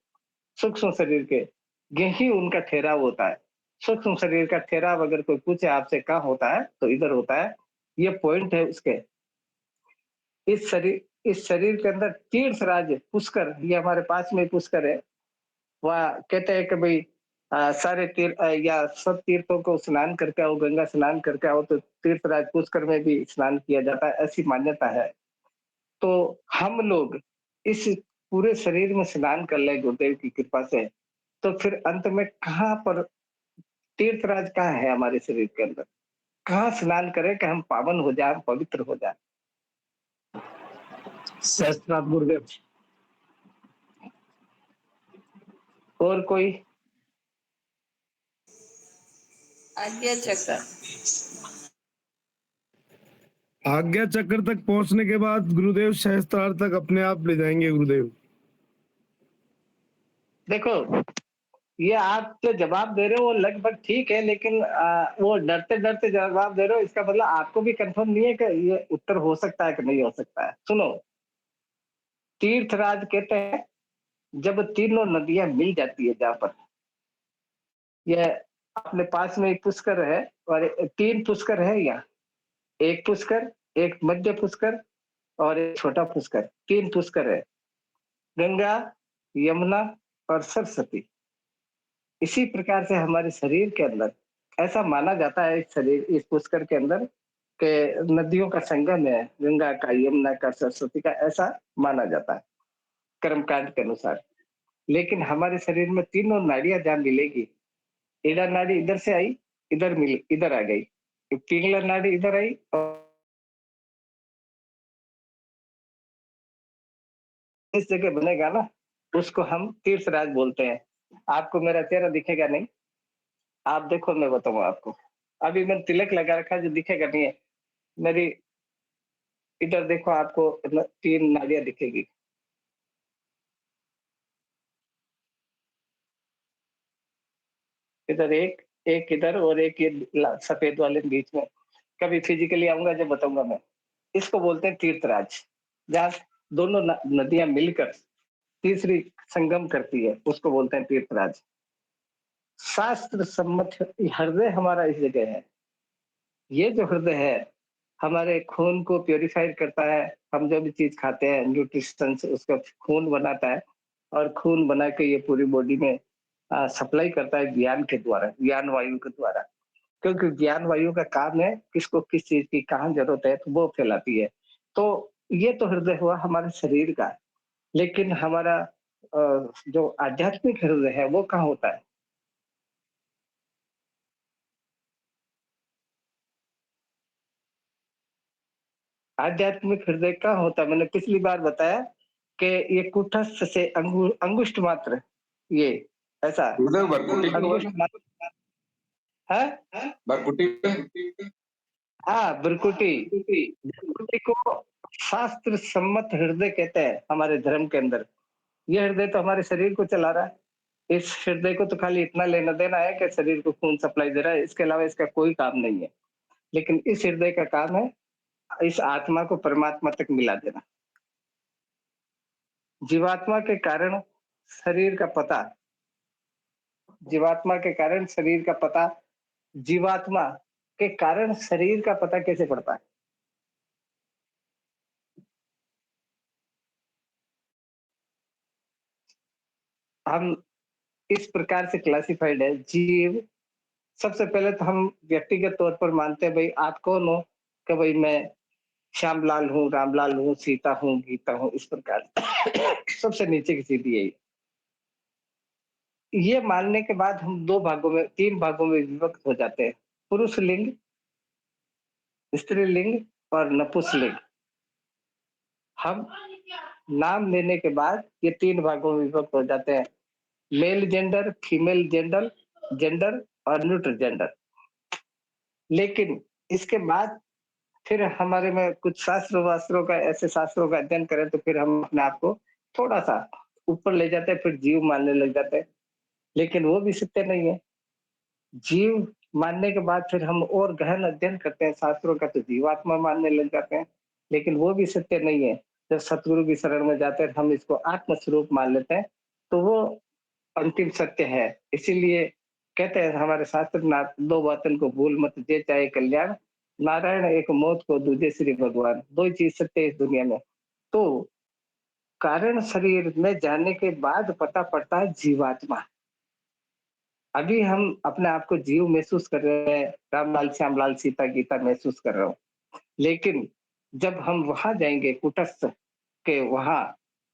सूक्ष्म शरीर के, यही उनका ठहराव होता है। सूक्ष्म शरीर का ठहराव अगर कोई पूछे आपसे कहाँ होता है तो इधर होता है। ये पॉइंट है उसके। इस शरीर के अंदर तीर्थराज पुष्कर, ये हमारे पास में पुष्कर है। वह कहते हैं कि भाई सारे तीर्थ या सब तीर्थों को स्नान करके आओ, गंगा स्नान करके आओ, तो तीर्थराज पुष्कर में भी स्नान किया जाता है, ऐसी मान्यता है। तो हम लोग इस पूरे शरीर में स्नान कर ले गुरुदेव की कृपा से, तो फिर अंत में कहाँ पर तीर्थराज कहाँ है हमारे शरीर के अंदर? कहाँ स्नान करें कि हम पावन हो जाए, पवित्र हो जाए? सहस्त्रनाथ गुरुदेव। और कोई? आज्ञा चक्र। आज्ञा चक्र तक पहुंचने के बाद गुरुदेव सहस्त्रार तक अपने आप ले जाएंगे गुरुदेव। देखो, ये आप जो जवाब दे रहे हो वो लगभग ठीक है, लेकिन वो डरते डरते जवाब दे रहे हो, इसका मतलब आपको भी कंफर्म नहीं है कि ये उत्तर हो सकता है कि नहीं हो सकता है। सुनो, तीर्थराज कहते हैं जब तीनों नदियां मिल जाती है, जहां पर ये अपने पास में एक पुष्कर है, और 3 पुष्कर है यहाँ, एक पुष्कर, एक मध्य पुष्कर और एक छोटा पुष्कर, 3 पुष्कर है, गंगा, यमुना और सरस्वती। इसी प्रकार से हमारे शरीर के अंदर ऐसा माना जाता है, इस शरीर, इस पुष्कर के अंदर के नदियों का संगम है, गंगा का, यमुना का, सरस्वती का, ऐसा माना जाता है कर्मकांड के अनुसार। लेकिन हमारे शरीर में तीनों नाड़ियां जहां मिलेगी, ईड़ा नाड़ी इधर से आई, इधर मिली, इधर आ गई, पिंगला नाड़ी इधर आई, और इस जगह बनेगा ना, उसको हम तीर्थराज बोलते हैं। आपको मेरा चेहरा दिखेगा नहीं, आप देखो, मैं बताऊंगा आपको। अभी मैंने तिलक लगा रखा है, जो दिखेगा नहीं है मेरी, इधर देखो, आपको 3 नाड़ियां दिखेगी। इधर एक, एक इधर, और एक ये सफेद वाले बीच में। कभी फिजिकली आऊंगा जब बताऊंगा मैं। इसको बोलते हैं तीर्थराज, जहाँ दोनों नदियां मिलकर तीसरी संगम करती है, उसको बोलते हैं तीर्थराज। शास्त्र सम्मत हृदय हमारा इस जगह है। ये जो हृदय है हमारे खून को प्यूरिफाइड करता है। हम जो भी चीज खाते हैं न्यूट्रिशन से उसका खून बनाता है और खून बना के ये पूरी बॉडी में सप्लाई करता है ज्ञान के द्वारा, ज्ञान वायु के द्वारा। क्योंकि ज्ञान वायु का काम है किसको किस चीज की कहाँ जरूरत है तो वो फैलाती है। तो ये तो हृदय हुआ हमारे शरीर का। लेकिन हमारा जो आध्यात्मिक हृदय है वो कहाँ होता है? आध्यात्मिक हृदय कहाँ होता है? मैंने पिछली बार बताया कि ये कुटस्थ से अंगुष्ठ मात्र, ये ऐसा गुरुदेव भरकुटी के अंगुष्ठ बाद मात्र है। भरकुटी हाँ, भ्रुकुटी। भ्रुकुटी को शास्त्र सम्मत हृदय कहते हैं हमारे धर्म के अंदर। ये हृदय तो हमारे शरीर को चला रहा है। इस हृदय को तो खाली इतना लेना देना है कि शरीर को खून सप्लाई दे रहा है, इसके अलावा इसका कोई काम नहीं है। लेकिन इस हृदय का काम है इस आत्मा को परमात्मा तक मिला देना। जीवात्मा के कारण शरीर का पता, जीवात्मा के कारण शरीर का पता, जीवात्मा के कारण शरीर का पता कैसे पड़ता है? हम इस प्रकार से क्लासिफाइड है जीव। सबसे पहले तो हम व्यक्तिगत तौर पर मानते हैं भाई आप कौन हो? कि भाई मैं श्यामलाल हूँ, रामलाल हूँ, सीता हूँ, गीता हूँ, इस प्रकार सबसे नीचे की सीधी यही। ये मानने के बाद हम दो भागों में, तीन भागों में विभक्त हो जाते हैं। पुरुष लिंग, स्त्रीलिंग और नपुंसकलिंग। हम नाम लेने के बाद ये तीन भागों में विभक्त हो जाते हैं। Male gender, female gender, gender और न्यूट्रल जेंडर। लेकिन इसके बाद फिर हमारे में कुछ शास्त्रों वास्त्रों का, ऐसे शास्त्रों का अध्ययन करें तो फिर हम अपने आप को थोड़ा सा ऊपर ले जाते हैं, फिर जीव मानने लग जाते हैं। लेकिन वो भी सत्य नहीं है। जीव मानने के बाद फिर हम और गहन अध्ययन करते हैं शास्त्रों का तो जीवात्मा मानने लग जाते हैं। लेकिन वो भी सत्य नहीं है। जब सतगुरु की शरण में जाते हैं हम इसको आत्म स्वरूप मान लेते हैं तो वो अंतिम सत्य है। इसीलिए कहते हैं हमारे शास्त्र ना, दो बातन को भूल मत जे चाहे कल्याण, नारायण एक मौत को दूजे श्री भगवान। दो ही चीज सत्य है इस दुनिया में। तो कारण शरीर में जाने के बाद पता पड़ता है जीवात्मा। अभी हम अपने आप को जीव महसूस कर रहे हैं, रामलाल, श्यामलाल, सीता, गीता महसूस कर रहे हो। लेकिन जब हम वहां जाएंगे कुटस्थ के वहां,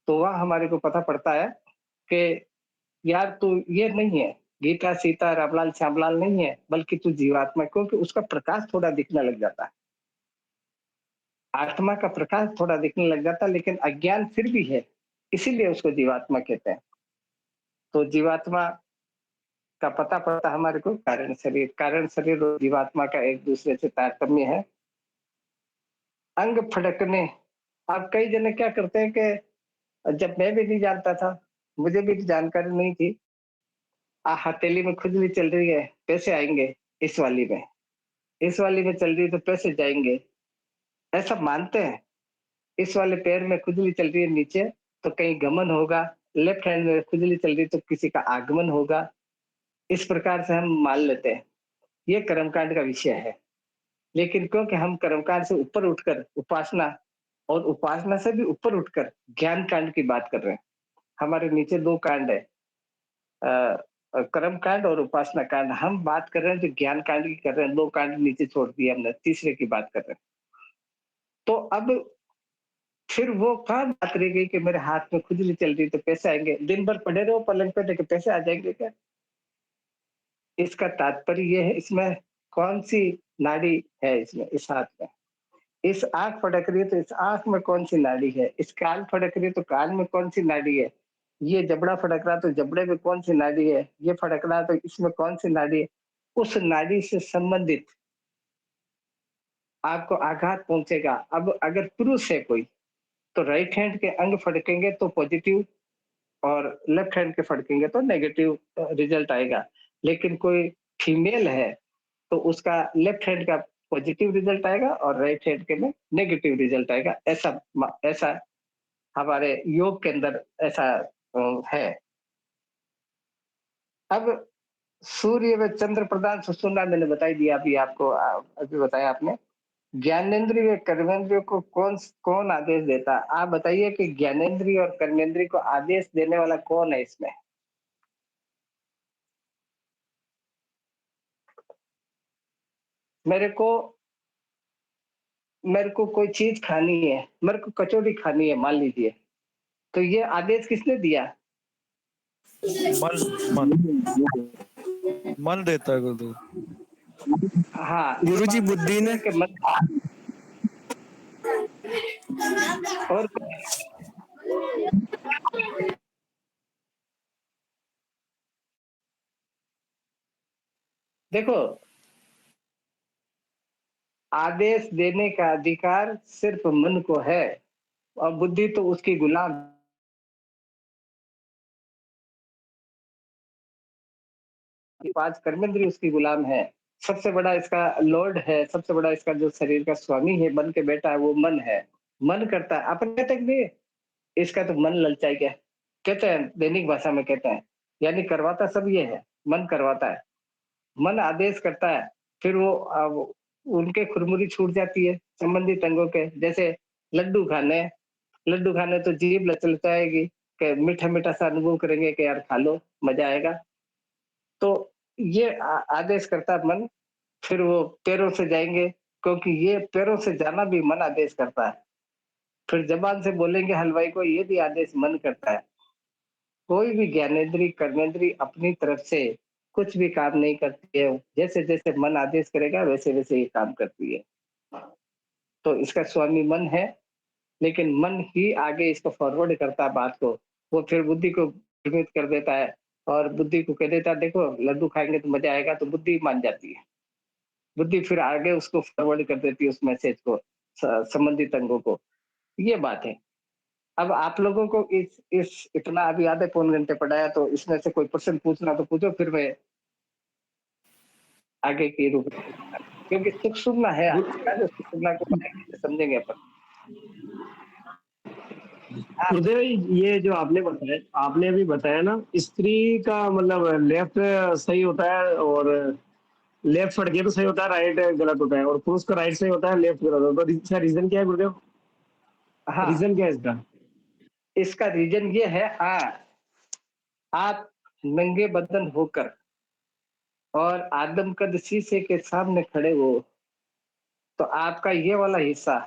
तो वहां हमारे को पता पड़ता है कि यार तू ये नहीं है, गीता, सीता, रामलाल, श्यामलाल नहीं है, बल्कि तू जीवात्मा है। क्योंकि उसका प्रकाश थोड़ा दिखने लग जाता है। आत्मा का प्रकाश थोड़ा दिखने लग जाता है, लेकिन अज्ञान फिर भी है। इसीलिए उसको जीवात्मा कहते हैं। तो जीवात्मा का पता पड़ता हमारे को कारण शरीर। कारण शरीर और जीवात्मा का एक दूसरे से तारतम्य है। अंग फड़कने। अब कई जने क्या करते हैं कि जब मैं भी नहीं जानता था, मुझे भी जानकारी नहीं थी, हथेली में खुजली चल रही है, पैसे आएंगे। इस वाली में, इस वाली में चल रही है तो पैसे जाएंगे, ऐसा मानते हैं। इस वाले पैर में खुजली चल रही है नीचे तो कहीं गमन होगा, लेफ्ट हैंड में खुजली चल रही है तो किसी का आगमन होगा। इस प्रकार से हम मान लेते हैं। ये कर्मकांड का विषय है। लेकिन क्योंकि हम कर्मकांड से ऊपर उठकर उपासना, और उपासना से भी ऊपर उठकर ज्ञान कांड की बात कर रहे हैं। हमारे नीचे दो कांड है, कर्म कांड और उपासना कांड। हम बात कर रहे हैं जो ज्ञान कांड की कर रहे हैं। दो कांड नीचे छोड़ दिए हमने, तीसरे की बात कर रहे हैं। तो अब फिर वो कहाँ बात रह गई कि मेरे हाथ में खुजली चल रही तो पैसे आएंगे? दिन भर पड़े रहो पलंग पे लेके पैसे आ जाएंगे क्या? इसका तात्पर्य ये है, इसमें कौन सी नाड़ी है? इसमें इस हाथ में इस आंख फटक रही है तो इस आंख में कौन सी नाड़ी है? इस कान फटक रही है तो कान में कौन सी नाड़ी है? ये जबड़ा फटक रहा तो जबड़े में कौन सी नाड़ी है? ये फटक रहा तो इसमें कौन सी नाड़ी है? उस नाड़ी से संबंधित आपको आघात पहुंचेगा। अब अगर पुरुष है कोई तो राइट हैंड के अंग फटकेंगे तो पॉजिटिव, और लेफ्ट हैंड के फटकेंगे तो नेगेटिव रिजल्ट आएगा। लेकिन कोई फीमेल है तो उसका लेफ्ट हैंड का पॉजिटिव रिजल्ट आएगा और राइट हैंड के में नेगेटिव रिजल्ट आएगा। ऐसा ऐसा हमारे योग के अंदर ऐसा है। अब सूर्य व चंद्र प्रधान सुषुम्ना मैंने बताई दिया अभी आपको, अभी बताया आपने। ज्ञानेंद्रिय व कर्मेंद्रिय को कौन आदेश देता है? आप बताइए कि ज्ञानेंद्रिय और कर्मेंद्रिय को आदेश देने वाला कौन है इसमें? मेरे को मेरे को कोई चीज खानी है, मेरे को कचौड़ी खानी है मान लीजिए, तो ये आदेश किसने दिया? मन मन मन देता है गुरुदेव। हाँ, ये गुरुजी बात बुद्धि सच ने। है कि मन। और देखो, आदेश देने का अधिकार सिर्फ मन को है और बुद्धि तो उसकी गुलाम। पांच कर्मेंद्रिय उसकी गुलाम है। सबसे बड़ा इसका लॉर्ड है, सबसे बड़ा इसका जो शरीर का स्वामी है, मन के बेटा है, वो मन है। मन करता है, अपन कहते हैं कि इसका तो मन ललचाई गया, कहते हैं दैनिक भाषा में कहते हैं, यानी करवाता सब ये है, मन करवाता है। मन आदेश करता है, फिर वो उनके खुरमुरी छूट जाती है संबंधित अंगों के, जैसे लड्डू खाने, लड्डू खाने तो जीभ लचलचाएगी कि मीठा मीठा सा अनुभव करेंगे कि यार खा लो मजा आएगा। तो ये आदेश करता है मन, फिर वो पैरों से जाएंगे, क्योंकि ये पैरों से जाना भी मन आदेश करता है। फिर जबान से बोलेंगे हलवाई को, ये भी आदेश मन करता है। कोई भी ज्ञानेंद्री कर्मेंद्री अपनी तरफ से कुछ भी काम नहीं करती है, जैसे जैसे मन आदेश करेगा वैसे वैसे ये काम करती है। तो इसका स्वामी मन है, लेकिन मन ही आगे इसको फॉरवर्ड करता है बात को। वो फिर बुद्धि को भ्रमित कर देता है और बुद्धि को कह देता है देखो लड्डू खाएंगे तो मजा आएगा, तो बुद्धि मान जाती है। बुद्धि फिर आगे उसको फॉरवर्ड कर देती है उस मैसेज को, संबंधित अंगों को। ये बात है। अब आप लोगों को इस इतना अभी आधे पौन घंटे पढ़ाया, तो इसमें से कोई प्रश्न पूछना तो पूछो, फिर मैं आगे की रूप, क्योंकि सुषुम्ना है आगे का, जो सुषुम्ना को पढ़ाएंगे तो समझेंगे अपन। आप गुरुदेव, ये जो आपने बताया, आपने अभी बताया ना, स्त्री का मतलब लेफ्ट सही होता है और लेफ्ट फट गया तो सही होता है, राइट गलत होता है, और पुरुष का राइट सही होता है, लेफ्ट गलत होता है। तो इसका रीजन क्या है गुरुदेव? हाँ, रीजन क्या है इसका? इसका रीजन ये है, हाँ, आप नंगे बदन होकर और आदमकद शीशे के सामने खड़े हो, तो आपका ये वाला हिस्सा,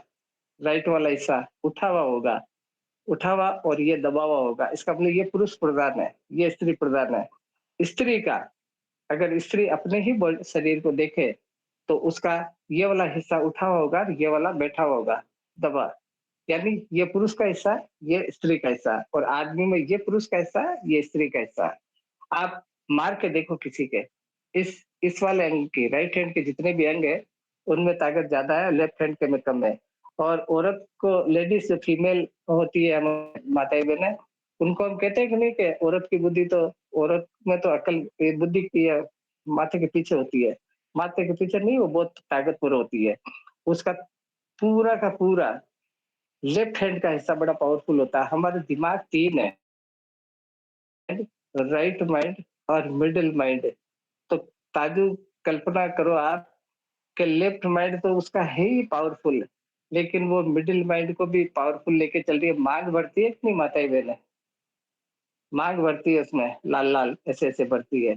राइट वाला हिस्सा उठा हुआ होगा, उठा हुआ और ये दबा हुआ होगा। इसका मतलब ये पुरुष प्रधान है, ये स्त्री प्रधान है। स्त्री का, अगर स्त्री अपने ही शरीर को देखे तो उसका ये वाला हिस्सा उठा हुआ होगा, ये वाला बैठा हुआ होगा, दबा। यानी ये पुरुष का हिस्सा, ये स्त्री का हिस्सा, और आदमी में ये पुरुष का हिस्सा, ये स्त्री का हिस्सा। आप मार के देखो किसी के, इस वाले अंग की, राइट हैंड के जितने भी अंग है उनमें ताकत ज्यादा है, लेफ्ट हैंड के में कम है। और औरत को, लेडीज जो फीमेल होती है, माताएं बहनें, उनको हम कहते हैं कि नहीं कि औरत की बुद्धि तो, औरत में तो अकल, ये बुद्धि की माथे के पीछे होती है। माथे के पीछे नहीं, वो बहुत ताकतवर होती है। उसका पूरा का पूरा लेफ्ट हैंड का हिस्सा बड़ा पावरफुल होता है। हमारे दिमाग तीन है, राइट माइंड और मिडिल माइंड। तो ताजु कल्पना करो आप कि लेफ्ट माइंड तो उसका है ही पावरफुल, लेकिन वो मिडिल माइंड को भी पावरफुल लेके चल रही है। मांग बढ़ती है इतनी, माताएं बहनें, मांग बढ़ती है उसमें, लाल लाल ऐसे ऐसे बढ़ती है।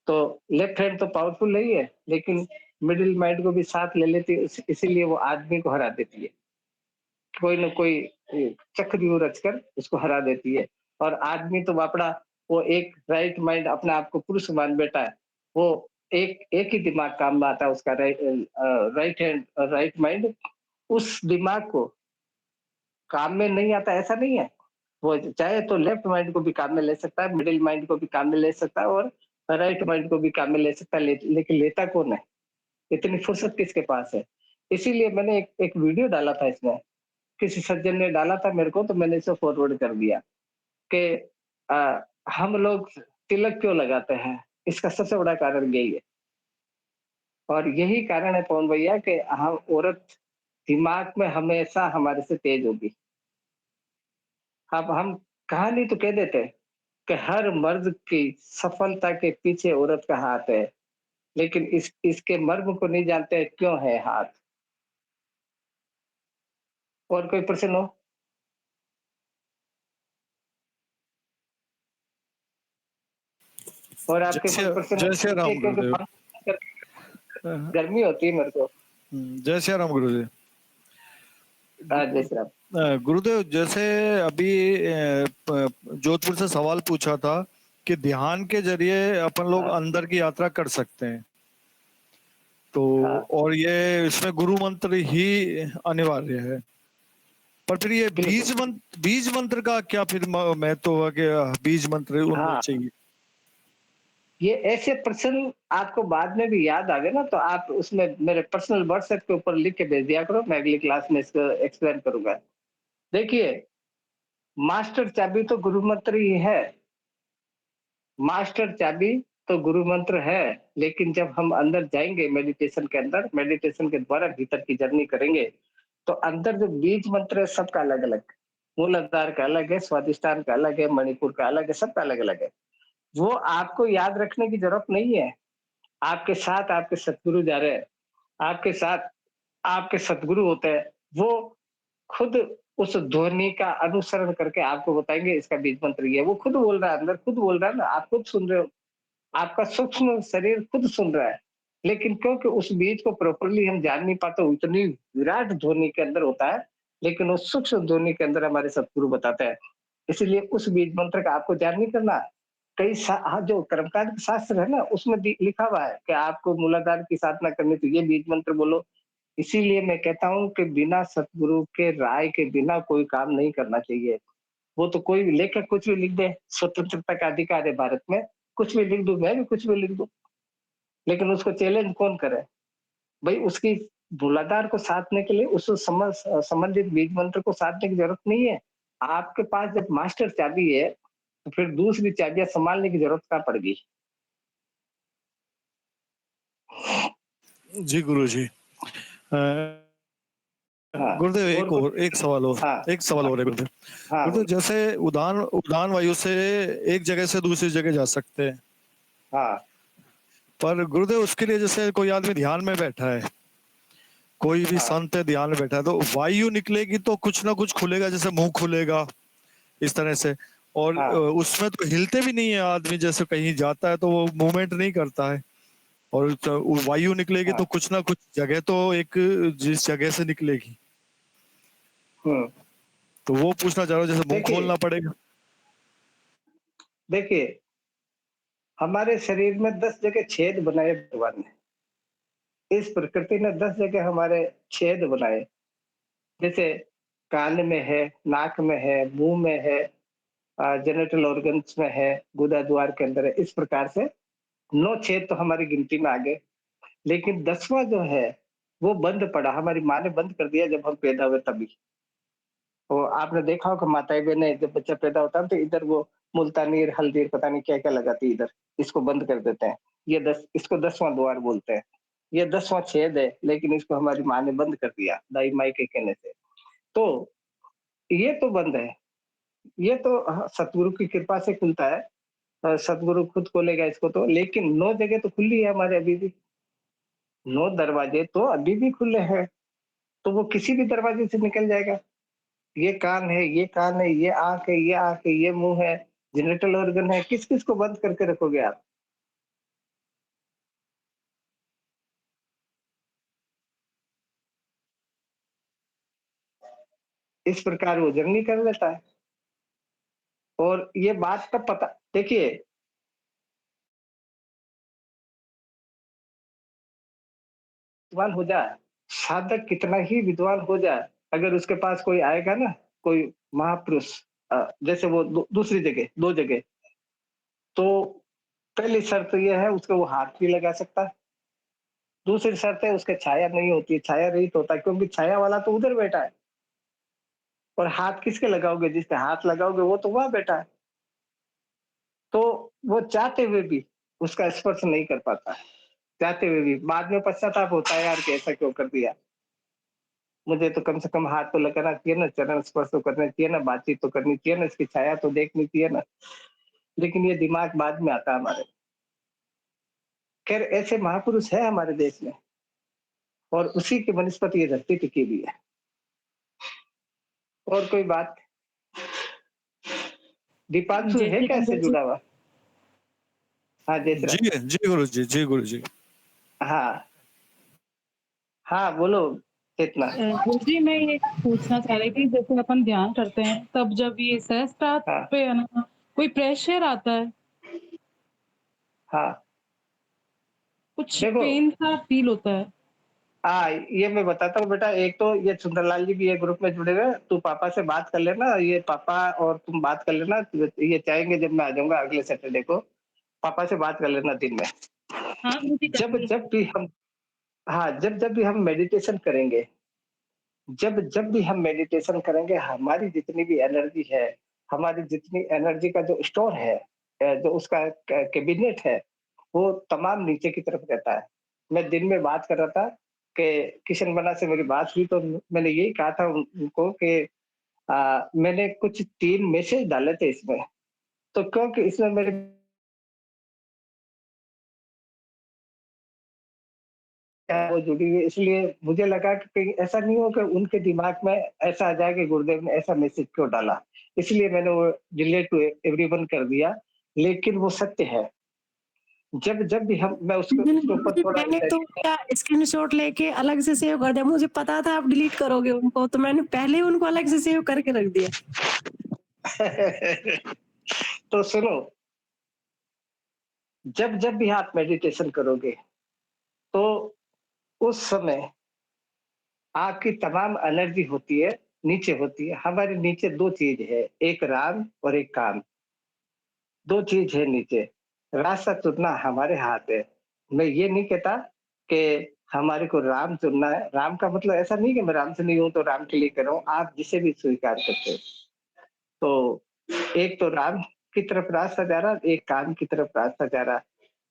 तो लेफ्ट हैंड तो पावरफुल नहीं है, लेकिन मिडिल माइंड को भी साथ ले लेती है, इसीलिए वो आदमी को हरा देती है। कोई न कोई चक्रव्यूह रचकर उसको हरा देती है। और आदमी तो बापड़ा, वो एक राइट माइंड अपने आप को पुरुष मान बैठा है, वो एक एक ही दिमाग काम में आता है उसका, राइट हैंड, राइट माइंड। उस दिमाग को काम में नहीं आता ऐसा नहीं है, वो चाहे तो लेफ्ट माइंड को भी काम में ले सकता है, मिडिल माइंड को भी काम में ले सकता है, और राइट माइंड को भी काम में ले सकता है, लेकिन लेता कौन है? इतनी फुर्सत किसके पास है? इसीलिए मैंने एक वीडियो डाला था इसमें, किसी सज्जन ने डाला था मेरे को, तो मैंने इसे फॉरवर्ड कर दिया कि हम लोग तिलक क्यों लगाते हैं। इसका सबसे बड़ा कारण यही है, और यही कारण है पवन भैया कि हम, औरत दिमाग में हमेशा हमारे से तेज होगी। अब हम कहानी तो कह देते हैं कि हर मर्द की सफलता के पीछे औरत का हाथ है, लेकिन इसके मर्म को नहीं जानते क्यों है हाथ। और कोई प्रश्न हो? और आपके जय कोई प्रश्न जय श्री है? राम क्योंकि गुरुदेव। गर्मी होती है मेरे को। जय श्री राम गुरुदेव। जय श्री राम। गुरुदेव, जैसे अभी जोधपुर से सवाल पूछा था कि ध्यान के जरिए अपन लोग हाँ, अंदर की यात्रा कर सकते हैं, तो हाँ, और ये इसमें गुरु मंत्र ही अनिवार्य है। पर फिर ये बिल्कुल। बीज मंत्र का क्या फिर महत्व हुआ कि बीज मंत्र उनमें हाँ, चाहिए? ये ऐसे प्रश्न आपको बाद में भी याद आ गए ना, तो आप उसमें मेरे पर्सनल व्हाट्सएप के ऊपर लिख के भेज दिया करो, मैं अगली क्लास में इसको एक्सप्लेन करूंगा। देखिए, मास्टर चाबी तो गुरु मंत्र ही है। मास्टर चाबी तो गुरु मंत्र है, लेकिन जब हम अंदर जाएंगे मेडिटेशन के अंदर, मेडिटेशन के द्वारा भीतर की जर्नी करेंगे, तो अंदर जो बीज मंत्र है सबका अलग अलग, मूलाधार का अलग है, स्वादिष्ठान का अलग है, मणिपुर का अलग है, सबका अलग अलग है। वो आपको याद रखने की जरूरत नहीं है। आपके साथ आपके सतगुरु जा रहे हैं, आपके साथ आपके सतगुरु होते हैं, वो खुद उस ध्वनि का अनुसरण करके आपको बताएंगे इसका बीज मंत्र ये है। वो खुद बोल रहा है, अंदर खुद बोल रहा है ना, आप खुद सुन रहे हो, आपका सूक्ष्म शरीर खुद सुन रहा है। लेकिन क्योंकि उस बीज को प्रॉपरली हम जान नहीं पाते, उतनी विराट ध्वनि के अंदर होता है, लेकिन उस सूक्ष्म ध्वनि के अंदर हमारे सतगुरु बताते हैं। इसलिए उस बीज मंत्र का आपको ध्यान नहीं करना। जो कर्मकांड शास्त्र है ना, उसमें लिखा हुआ है कि आपको मूलाधार की साधना करनी, तो ये बीज मंत्र बोलो। इसीलिए मैं कहता हूँ कि बिना सतगुरु के राय के बिना कोई काम नहीं करना चाहिए। वो तो कोई भी लेखक कुछ भी लिख दे, स्वतंत्रता का अधिकार है भारत में, कुछ भी लिख दूं, मैं भी कुछ भी लिख दूं, लेकिन उसको चैलेंज कौन करे? भाई उसकी मूलाधार को साधने के लिए उस संबंधित बीज मंत्र को साधने की जरूरत नहीं है। आपके पास जब मास्टर चाबी है, तो फिर दूसरी चाबियां संभालने की जरूरत कहाँ पड़ेगी? जी गुरु जी। हाँ, गुरुदेव, और कुछ? हाँ, एक सवाल और है गुरुदेव। हाँ, गुरुदेव, जैसे उड़ान उड़ान वायु से एक जगह से दूसरी जगह जा सकते हैं, हाँ, पर गुरुदेव उसके लिए जैसे कोई आदमी ध्यान में बैठा है, कोई भी हाँ, संत है ध्यान में बैठा है, तो वायु निकलेगी तो कुछ ना कुछ खुलेगा, जैसे मुंह खुलेगा इस तरह से। और हाँ, उसमें तो हिलते भी नहीं है आदमी, जैसे कहीं जाता है तो वो मूवमेंट नहीं करता है। और वो वायु निकलेगी तो हाँ, कुछ ना कुछ जगह तो एक जिस जगह से निकलेगी, हम्म। तो वो पूछना चाह रहा हूँ, जैसे मुंह देखिए, खोलना पड़ेगा। देखिए, हमारे शरीर में 10 जगह छेद बनाए भगवान ने। इस प्रकृति ने 10 जगह हमारे छेद बनाए। जैसे कान में है, नाक में है, मुंह में है, जेनिटल ऑर्गन्स में है, गुदा द्वार के अंदर है। इस प्रकार से 9 छेद तो हमारी गिनती में आ गए। लेकिन 10वां जो है, वो बंद पड़ा, हमारी माँ ने बंद कर दिया जब हम पैदा हुए तभी। तो आपने देखा होगा माताएं बहनें जब बच्चा पैदा होता है तो इधर वो मुल्तानी हल्दी पता नहीं क्या क्या लगाती है इधर, इसको बंद कर देते हैं। ये 10, इसको 10वां द्वार बोलते हैं। ये 10वां छेद है, लेकिन इसको हमारी माँ ने बंद कर दिया दाई माई के कहने से। तो ये तो बंद है। ये तो सतगुरु की कृपा से खुलता है। सतगुरु खुद खोलेगा इसको तो, लेकिन 9 जगह तो खुली है हमारे अभी भी। 9 दरवाजे तो अभी भी खुले हैं। तो वो किसी भी दरवाजे से निकल जाएगा। ये कान है, ये कान है, ये आँख है, ये आँख है, ये मुँह है, जेनिटल ऑर्गन है, किस-किस को बंद करके रखोगे आप? इस प्रकार वो जर्नी कर लेता है। और ये बात का पता देखिए, विद्वान हो जाए, साधक कितना ही विद्वान हो जाए, अगर उसके पास कोई आएगा ना, कोई महापुरुष, जैसे वो दूसरी जगह, 2 जगह, तो पहली शर्त ये है उसको वो हाथ भी लगा सकता है। दूसरी शर्त है उसके छाया नहीं होती है, छाया रहित होता है, क्योंकि छाया वाला तो उधर बैठा है। और हाथ किसके लगाओगे? जिसके हाथ लगाओगे वो तो वहां बैठा है। तो वो चाहते हुए भी उसका स्पर्श नहीं कर पाता है। चाहते हुए भी बाद में पश्चाताप होता है, यार कि ऐसा क्यों कर दिया। मुझे तो कम से कम हाथ तो लगाना चाहिए ना, चरण स्पर्श तो करना चाहिए ना, बातचीत तो करनी चाहिए ना, इसकी छाया तो देखनी चाहिए ना। लेकिन ये दिमाग बाद में आता है हमारे। खैर ऐसे महापुरुष है हमारे देश में और उसी की बनस्पत ये धरती टिकी हुई है। और कोई बात? दीपांशु जय है श्री क्या राम इससे गुरुजी। जुड़ा हुआ? हाँ, जय श्री जी राम। जी गुरु जी, जी गुरु जी। हाँ, हाँ, बोलो चेतना। गुरुजी मैं ये पूछना चाह रही थी, जैसे अपन ध्यान करते हैं तब जब ये सहस्त्रार्थ हाँ, पे है ना, कोई प्रेशर आता है, हाँ, कुछ देखो पेन सा फील होता है। ये मैं बताता हूँ बेटा। एक तो ये सुंदरलाल जी भी ये ग्रुप में जुड़े हुए हैं। तू पापा से बात कर लेना, ये पापा और तुम बात कर लेना। ये चाहेंगे जब मैं आ जाऊंगा अगले सैटरडे को, पापा से बात कर लेना दिन में। हाँ गुरुजी जब करेंगे। जब भी हम हाँ, जब जब भी हम मेडिटेशन करेंगे, जब जब भी हम मेडिटेशन करेंगे, हमारी जितनी भी एनर्जी है, हमारी जितनी एनर्जी का जो स्टोर है, जो उसका कैबिनेट है, वो तमाम नीचे की तरफ रहता है। मैं दिन में बात कर रहा था कि किशन मन्ना से मेरी बात हुई, तो मैंने यही कहा था उनको कि मैंने कुछ 3 मैसेज डाले थे इसमें, तो क्योंकि इसमें मेरे वो जुड़ी हुई, इसलिए मुझे लगा कि कहीं ऐसा नहीं हो कि उनके दिमाग में ऐसा आ जाए कि गुरुदेव ने ऐसा मैसेज क्यों डाला। इसलिए मैंने वो डिलीट टू एवरीवन कर दिया, लेकिन वो सत्य है। जब जब भी हम मैं उसके मैंने उसके ऊपर गुरुजी थोड़ा मैंने तो क्या स्क्रीनशॉट लेके अलग से सेव कर दिया। मुझे पता था आप डिलीट करोगे उनको, तो मैंने पहले ही उनको अलग से सेव करके रख दिया। तो सुनो, जब जब भी आप मेडिटेशन करोगे, तो उस समय आपकी तमाम एनर्जी होती है, नीचे होती है। हमारे नीचे 2 चीज़ है, एक राम और एक काम। 2 चीज़ है नीचे। रास्ता चुनना हमारे हाथ है। मैं ये नहीं कहता कि हमारे को राम चुनना है। राम का मतलब ऐसा नहीं कि मैं राम से नहीं हूँ तो राम के लिए कर रहा हूँ, आप जिसे भी स्वीकार करते हो। तो एक तो राम की तरफ रास्ता जा रहा, एक काम की तरफ रास्ता जा रहा।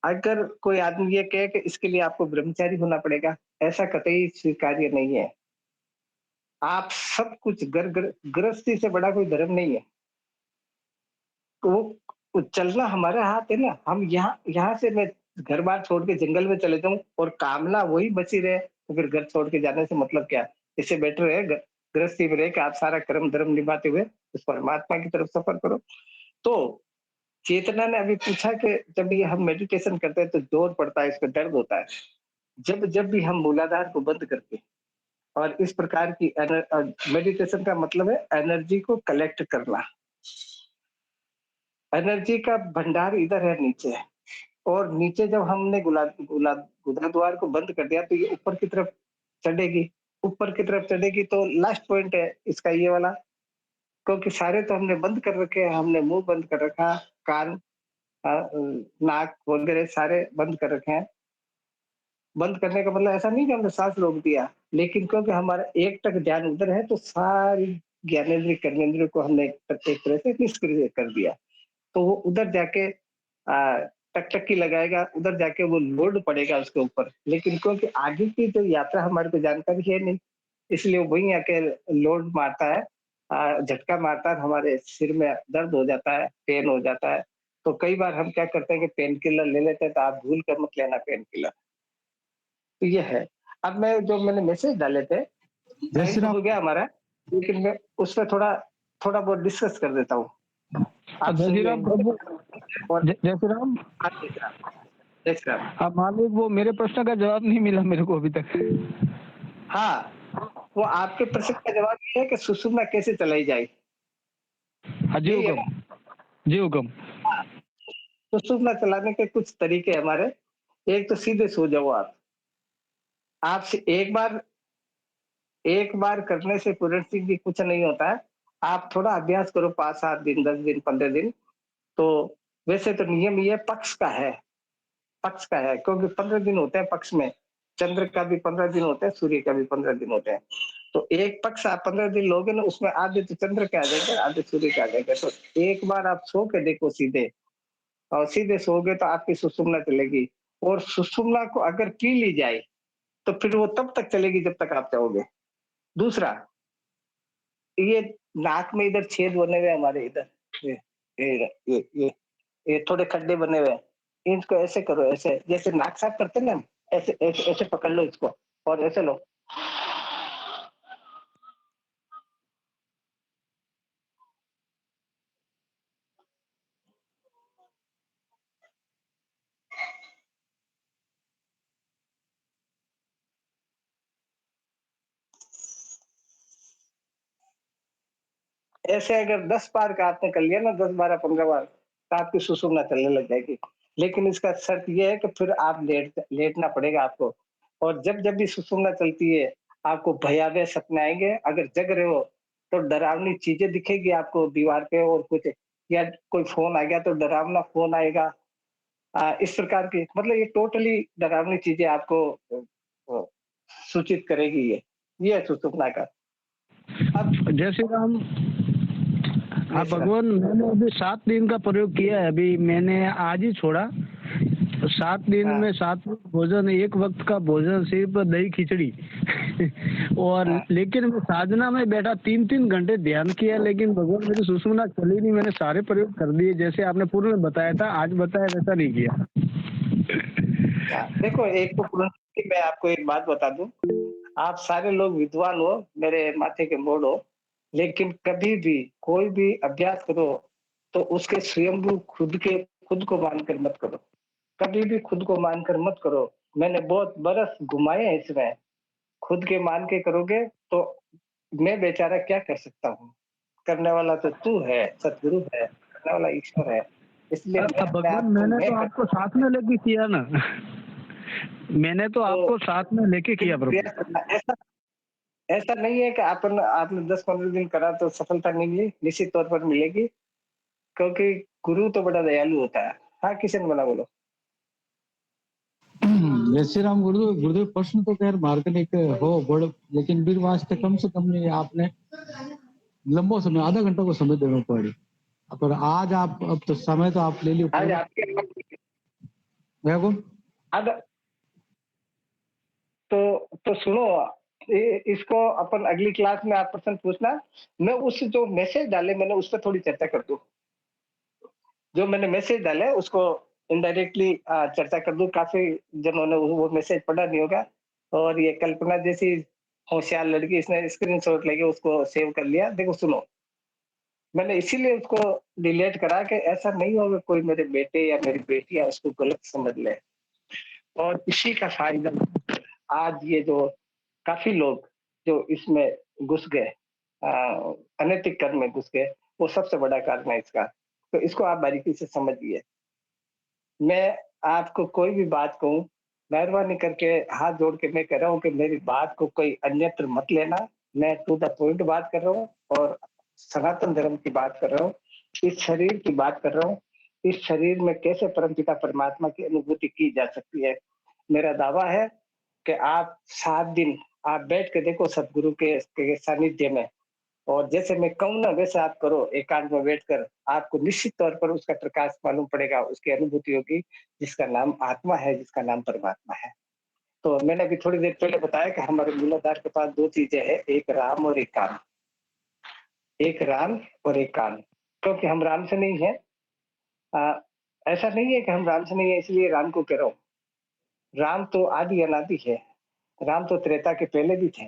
अगर कोई आदमी ये कहे कि इसके लिए आपको ब्रह्मचारी होना पड़ेगा, ऐसा कतई स्वीकार्य नहीं है। आप सब कुछ गृहस्थी से बड़ा कोई धर्म नहीं है। तो वो चलना हमारे हाथ है ना। हम यहाँ यहाँ से मैं घर-बार छोड़ के जंगल में चले जाऊँ और कामना वही बची रहे, तो फिर घर छोड़ के जाने से मतलब क्या? इससे बेटर है गृहस्थी में रह के आप सारा कर्म धर्म निभाते हुए उस परमात्मा की तरफ सफर करो। तो चेतना ने अभी पूछा कि जब ये हम मेडिटेशन करते हैं तो जोर पड़ता है, इसमें दर्द होता है। जब जब भी हम मूलाधार को बंद करके और इस प्रकार की मेडिटेशन का मतलब है एनर्जी को कलेक्ट करना। एनर्जी का भंडार इधर है नीचे, और नीचे जब हमने गुदाद्वार को बंद कर दिया तो ये ऊपर की तरफ चढ़ेगी। ऊपर की तरफ चढ़ेगी तो लास्ट पॉइंट है इसका ये वाला, क्योंकि सारे तो हमने बंद कर रखे हैं। हमने मुंह बंद कर रखा, कान, नाक वगैरह सारे बंद कर रखे हैं। बंद करने का मतलब ऐसा नहीं कि हमने सांस रोक दिया, लेकिन क्योंकि हमारा एक टक ध्यान उधर है तो सारी ज्ञानेंद्रिय कर्मेंद्रिय को हमने एक तरह से निष्क्रिय कर दिया। तो वो उधर जाके टकटकी लगाएगा, उधर जाके वो लोड पड़ेगा उसके ऊपर। लेकिन क्योंकि आगे की जो यात्रा हमारे को जानकारी है नहीं, इसलिए वहीं आके लोड मारता है, झटका मारता है, हमारे सिर में दर्द हो जाता है, पेन हो जाता है। तो कई बार हम क्या करते हैं कि पेन किलर ले लेते हैं, तो आप भूल कर मत लेना पेन किलर। तो ये है। अब मैं जो मैंने मैसेज डाले थे, जय टाइम श्री तो राम। हो गया हमारा, लेकिन मैं उस पर थोड़ा थोड़ा बहुत डिस्कस कर देता हूँ जय आपसे श्री ये। राम प्रभु। और जय श्री राम। हाँ, जय श्री राम, जय श्री राम। आप मालिक, वो मेरे प्रश्न का जवाब नहीं मिला मेरे को अभी तक। हाँ, वो आपके प्रश्न का जवाब ये है कि सुषुम्ना कैसे चलाई जाए। हाँ जी यही है हुकम। ना? जी हुकम। हाँ, सुषुम्ना चलाने के कुछ तरीके हमारे। एक तो सीधे सो जाओ आप। आपसे एक बार करने से पूर्ण सिंह जी कुछ नहीं होता है। आप थोड़ा अभ्यास करो, 5-7 दिन, 10 दिन, 15 दिन। तो वैसे तो नियम ये पक्ष का है, क्योंकि 15 दिन होते हैं पक्ष में। चंद्र का भी 15 दिन होते हैं, सूर्य का भी 15 दिन होते हैं। तो एक पक्ष आप 15 दिन लोगे ना, उसमें आधे तो चंद्र के आ जाएंगे, आधे सूर्य के आ जाएंगे। तो एक बार आप सो के देखो सीधे, और सीधे सोओगे तो आपकी सुषुम्ना चलेगी। और सुषुम्ना को अगर पी ली जाए तो फिर वो तब तक चलेगी जब तक आप चाहोगे। दूसरा, ये नाक में इधर छेद होने में हमारे इधर ये ये ये ये थोड़े खड्डे बने हुए हैं, इनको ऐसे करो, ऐसे जैसे नाक साफ करते हैं ना हम, ऐसे ऐसे ऐसे पकड़ लो इसको और ऐसे लो। ऐसे अगर 10 बार का आपने कर लिया ना, 10, 12, 15 बार, तो आपकी सुसुम्ना चलने लग जाएगी। लेकिन इसका शर्त ये है कि फिर आप लेटना पड़ेगा आपको। और जब भी सुसुम्ना चलती है, आपको भयावह सपने आएँगे। अगर जग रहे हो, तो डरावनी चीज़ें दिखेगी आपको दीवार पे और कुछ, या कोई फ़ोन आ गया तो डरावना फ़ोन आएगा। इस प्रकार की मतलब ये टोटली डरावनी चीज़ें आपको अ, सूचित करेगी ये। ये है सुसुम्ना का। अब जय श्री राम। हाँ जैसा भगवान, मैंने अभी 7 दिन का प्रयोग किया है। अभी मैंने आज ही छोड़ा। 7 दिन हाँ, में 7 वक्त भोजन, 1 वक्त का भोजन, सिर्फ दही खिचड़ी और हाँ। लेकिन मैं साधना में बैठा 3-3 घंटे ध्यान किया, लेकिन भगवान मेरी सुषुम्ना चली नहीं। मैंने सारे प्रयोग कर दिए जैसे आपने पूर्व में बताया था, आज बताया वैसा नहीं किया। देखो एक तो पुनः मैं आपको एक बात बता दूं, आप सारे लोग विद्वान हो, मेरे माथे के मोड़ हो, लेकिन कभी भी कोई भी अभ्यास करो तो उसके स्वयंभू खुद को मानकर मत करो। कभी भी खुद को मानकर मत करो। मैंने बहुत बरस घुमाए हैं इसमें। खुद के मान के करोगे तो मैं बेचारा क्या कर सकता हूँ? करने वाला तो तू है, सतगुरु है, करने वाला ईश्वर है। इसलिए मैं अब अपने भगवान, आप को मैंने मैं तो आपको करता साथ में लेके किया ना। मैंने तो हूँ। आपको साथ में लेके फिर किया प्रभु। प्रयास करना। ऐसा ऐसा नहीं है कि आपने 10-15 दिन करा तो सफलता नहीं मिली, निश्चित तौर पर मिलेगी, क्योंकि गुरु तो बड़ा दयालु होता है। हाँ, किशन बोला बोलो। जय श्री राम गुरुदेव। गुरुदेव, प्रश्न तो खैर मार्गनिक हो बड़, लेकिन वीर वास्ते कम से कम नहीं, आपने लंबो समय, आधा घंटा को समय देना पड़े। पर आज आप, अब तो समय तो आप ले लियो आज पूरा। आपके देखो, अब तो सुनो, इसको अपन अगली क्लास में आप प्रश्न पूछना। मैं उस जो मैसेज डाले मैंने उस पर थोड़ी चर्चा कर दूं। जो मैंने मैसेज डाले उसको इनडायरेक्टली चर्चा कर दूं। काफी जनों ने वो मैसेज पढ़ा नहीं होगा। और ये कल्पना जैसी होशियार लड़की, इसने स्क्रीनशॉट लेके उसको सेव कर लिया। देखो सुनो, मैंने इसीलिए उसको डिलीट करा कि ऐसा नहीं होगा कोई मेरे बेटे या मेरी बेटी उसको गलत समझ ले। और इसी का फायदा आज ये जो काफी लोग जो इसमें घुस गए, अनैतिक कर्म में घुस गए, वो सबसे बड़ा कारण है इसका। तो इसको आप बारीकी से समझिए। मैं आपको कोई भी बात कहूँ, मेहरबानी करके हाथ जोड़ के मैं कह रहा हूँ कि मेरी बात को कोई अन्यत्र मत लेना। मैं टू द पॉइंट बात कर रहा हूँ और सनातन धर्म की बात कर रहा हूँ। इस शरीर की बात कर रहा हूँ। इस शरीर में कैसे परमपिता परमात्मा की अनुभूति की जा सकती है। मेरा दावा है कि आप 7 दिन आप बैठ के देखो सदगुरु के सानिध्य में, और जैसे मैं कहूँ ना वैसे आप करो एकांत में बैठकर, आपको निश्चित तौर पर उसका प्रकाश मालूम पड़ेगा, उसकी अनुभूति होगी, जिसका नाम आत्मा है, जिसका नाम परमात्मा है। तो मैंने अभी थोड़ी देर पहले बताया कि हमारे मूलाधार के पास 2 चीजें हैं, एक राम और एक काम। एक राम और एक काम, क्योंकि हम राम से नहीं है। ऐसा नहीं है कि हम राम से नहीं है इसलिए राम को कह रहा हूँ। राम तो आदि अनादि है। राम तो त्रेता के पहले भी थे।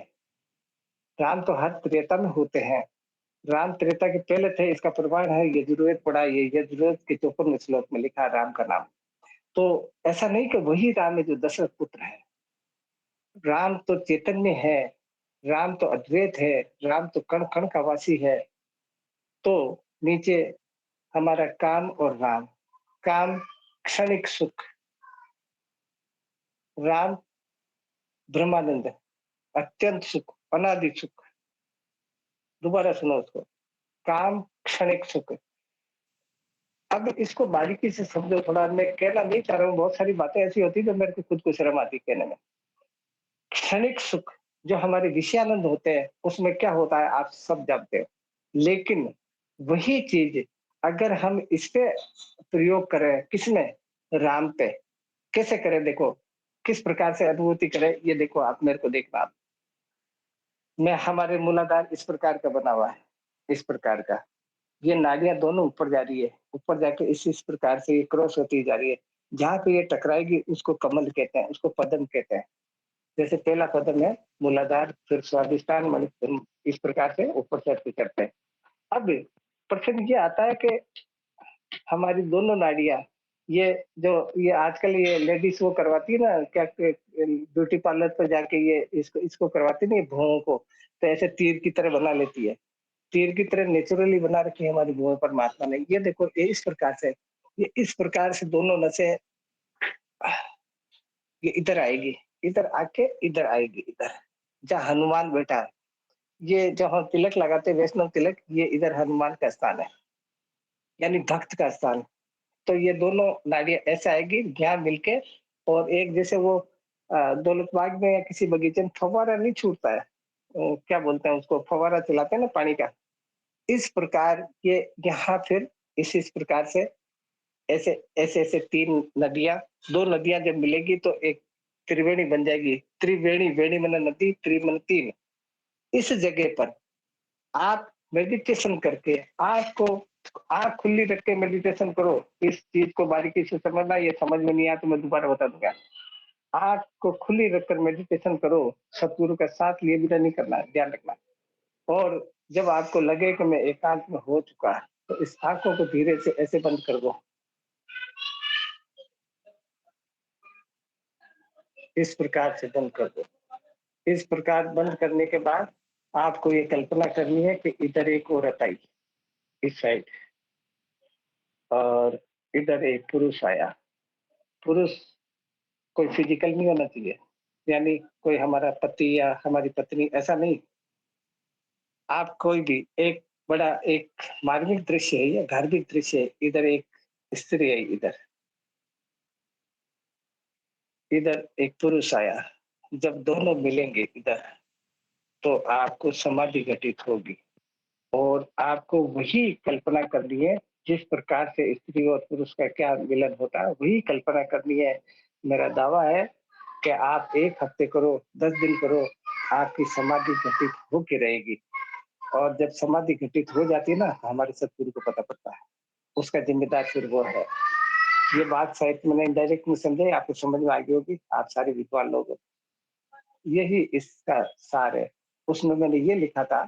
राम तो हर त्रेता में होते हैं। राम त्रेता के पहले थे, इसका प्रमाण है यजुर्वेद पढ़ा। ये यजुर्वेद के 54वें श्लोक में लिखा है राम का नाम। तो ऐसा नहीं कि वही राम है जो दशरथ पुत्र है। राम तो चैतन्य है। राम तो अद्वैत है। राम तो कण कण का वासी है। तो नीचे हमारा काम और राम। काम क्षणिक सुख, राम ब्रह्मानंद, अत्यंत सुख, अनादि सुख। दोबारा सुनो उसको, काम क्षणिक सुख। अब इसको बारीकी से समझो थोड़ा। मैं कहना नहीं चाह रहा हूँ, बहुत सारी बातें ऐसी होती है जो मेरे को खुद को शर्म आती कहने में। क्षणिक सुख जो हमारे विषयानंद होते हैं उसमें क्या होता है आप सब जानते हो। लेकिन वही चीज अगर हम इस पे प्रयोग करें, किसमें, राम पे, कैसे करें देखो, किस प्रकार से अनुभूति करें ये देखो। आप मेरे को देखना। मैं हमारे मूलाधार इस प्रकार का बना हुआ है, इस प्रकार का। ये नाड़ियां दोनों ऊपर जा रही है, ऊपर जाके इस प्रकार से ये क्रॉस होती जा रही है। जहाँ पे ये टकराएगी उसको कमल कहते हैं, उसको पद्म कहते हैं। जैसे पहला पद्म है मूलाधार, फिर स्वादिष्टान, मणिपुर, इस प्रकार से ऊपर चढ़ते चढ़ते। अब प्रश्न ये आता है कि हमारी दोनों नाड़ियां, ये आजकल ये लेडीज वो करवाती है ना, क्या ब्यूटी पार्लर पर जाके ये इसको करवाती है ना, ये भुवों को, तो ऐसे तीर की तरह बना लेती है। तीर की तरह नेचुरली बना रखी है हमारी भुवों परमात्मा ने। ये देखो ये इस प्रकार से, ये इस प्रकार से दोनों नसें ये इधर आएगी, इधर आके इधर आएगी, इधर जहाँ हनुमान बैठा है, ये जो हम तिलक लगाते हैं वैष्णव तिलक, ये इधर हनुमान का स्थान है, यानी भक्त का स्थान। तो ये दोनों नाड़ियां ऐसे आएगी यहाँ मिलके, और एक जैसे वो दौलत बाग में या किसी बगीचे में फव्वारा नहीं छूटता है, क्या बोलते हैं उसको, फव्वारा चलाते हैं ना पानी का, इस प्रकार ये यहाँ फिर इस प्रकार से ऐसे ऐसे ऐसे तीन नदियां, दो नदियां जब मिलेगी तो एक त्रिवेणी बन जाएगी। त्रिवेणी, वेणी मन नदी, त्रिमन तीन। इस जगह पर आप मेडिटेशन करके आपको आंख खुली रख के मेडिटेशन करो। इस चीज को बारीकी से समझना, ये समझ में नहीं आया तो मैं दोबारा बता दूंगा। आंख को खुली रखकर मेडिटेशन करो, सतगुरु का साथ लिए बिना नहीं करना, ध्यान रखना। और जब आपको लगे कि मैं एकांत में हो चुका, तो इस आंखों को धीरे से ऐसे बंद कर दो, इस प्रकार से बंद कर दो। इस प्रकार बंद करने के बाद आपको ये कल्पना करनी है कि इधर एक औरत आई इस साइड, और इधर एक पुरुष आया। पुरुष कोई फिजिकल नहीं होना चाहिए, यानी कोई हमारा पति या हमारी पत्नी, ऐसा नहीं। आप कोई भी एक बड़ा एक मार्मिक दृश्य है, ये धार्मिक दृश्य है। इधर एक स्त्री है, इधर इधर एक पुरुष आया। जब दोनों मिलेंगे इधर, तो आपको समाधि घटित होगी, और आपको वही कल्पना करनी है जिस प्रकार से स्त्री और पुरुष का क्या मिलन होता है, वही कल्पना करनी है। मेरा दावा है कि आप 1 हफ्ते करो, 10 दिन करो, आपकी समाधि घटित होके रहेगी। और जब समाधि घटित हो जाती है ना, तो हमारे सतगुरु को पता पड़ता है, उसका जिम्मेदार फिर वो है। ये बात शायद मैंने इनडायरेक्ट में समझे, आपको समझ में आ गई होगी, आप सारे विद्वान लोग हो। यही इसका सार है। उसमें मैंने ये लिखा था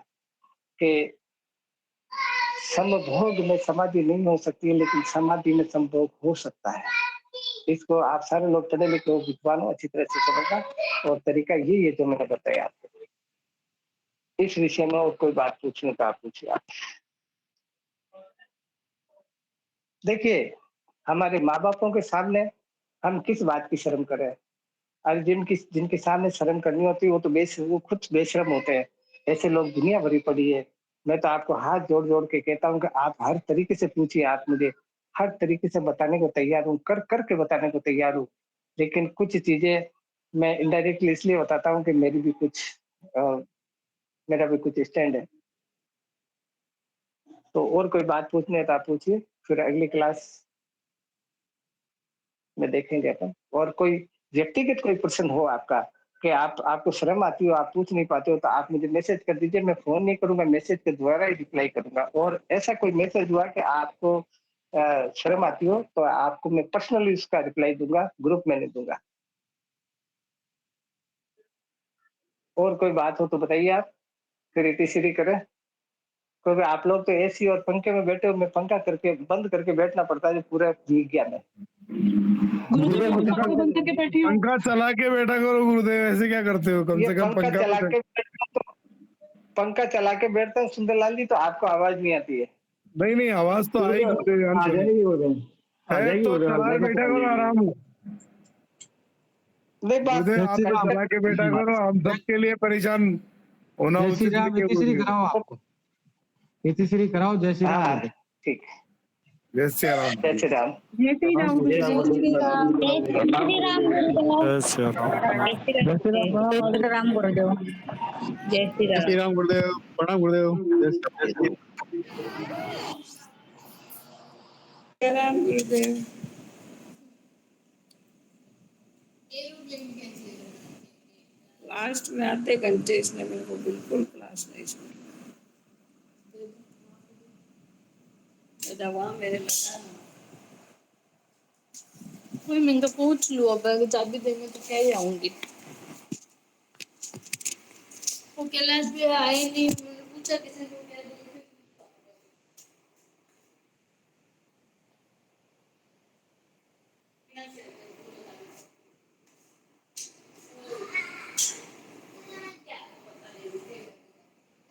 कि समभोग में समाधि नहीं हो सकती है, लेकिन समाधि में संभोग हो सकता है। इसको आप सारे लोग पढ़े लिखे हो, विद्वान हो, अच्छी तरह से समझना। और तरीका यही है जो मैंने बताया आपको। इस विषय में और कोई बात पूछने का आप पूछिए। आप देखिए, हमारे माँ बापों के सामने हम किस बात की शर्म करें। और जिनके सामने शर्म करनी होती है वो तो वो खुद बेशर्म होते हैं। ऐसे लोग दुनिया भरी पड़ी है। मैं तो आपको हाथ जोड़ जोड़ के कहता हूँ कि आप हर तरीके से पूछिए, आप मुझे हर तरीके से बताने को तैयार हूँ, कर के बताने को तैयार हूँ। लेकिन कुछ चीजें मैं इनडायरेक्टली इसलिए बताता हूँ कि मेरा भी कुछ स्टैंड है। तो और कोई बात पूछनी है तो आप पूछिए, फिर अगली क्लास में देखेंगे अपन। और कोई व्यक्तिगत कोई प्रश्न हो आपका, कि आपको शर्म आती हो, आप पूछ नहीं पाते हो, तो आप मुझे मैसेज कर दीजिए। मैं फोन नहीं करूंगा, मैसेज के द्वारा ही रिप्लाई करूंगा। और ऐसा कोई मैसेज हुआ कि आपको शर्म आती हो, तो आपको मैं पर्सनली उसका रिप्लाई दूंगा, ग्रुप में नहीं दूंगा। और कोई बात हो तो बताइए आप, फिर इतनी सीधी करें। क्योंकि आप लोग तो एसी और पंखे में बैठे हो, मैं पंखा करके बंद करके बैठना पड़ता है, जो पूरा भीग गया मैं। गुरुदेव मैं पंखा को बंद करके बैठी हूँ। पंखा चला के बैठा करो गुरुदेव, ऐसे क्या करते हो? कम ये से कम पंखा पंखा चला तो के पंखा चला के बैठता हूँ सुंदरलाल जी, तो आपको आवाज नहीं आती है। नहीं, आवाज तो आई गुरुदेव। आ जाएगी गुरुदेव, आ है जाएगी तो गुरुदेव, चला के बैठा करो आराम। नहीं बात गुरुदेव आप तो चला के बैठा करो, हम सबके लिए परेशान होना जय श्री उचित राम। नहीं है इतिश्री गुरुदेव। कराओ, आपको इतिश्री कराओ। जय श्री राम हाँ गुरुदेव। ठीक, जय श्री राम। जय श्री राम। जय श्री राम जय गुरुदेव। श्री राम। जय श्री राम। राम गुरुदेव, प्रणाम गुरुदेव। जय श्री राम। जय राम गुरुदेव। लास्ट में आधे घंटे इसने मेरे को बिल्कुल क्लास नहीं सुनी। था वहाँ मेरे लगा। कोई मैं तो पूछ लूँ, अब अगर चाबी देंगे तो क्या ही आऊंगी। वो कैलाश भी आए नहीं, मैंने पूछा किसी ने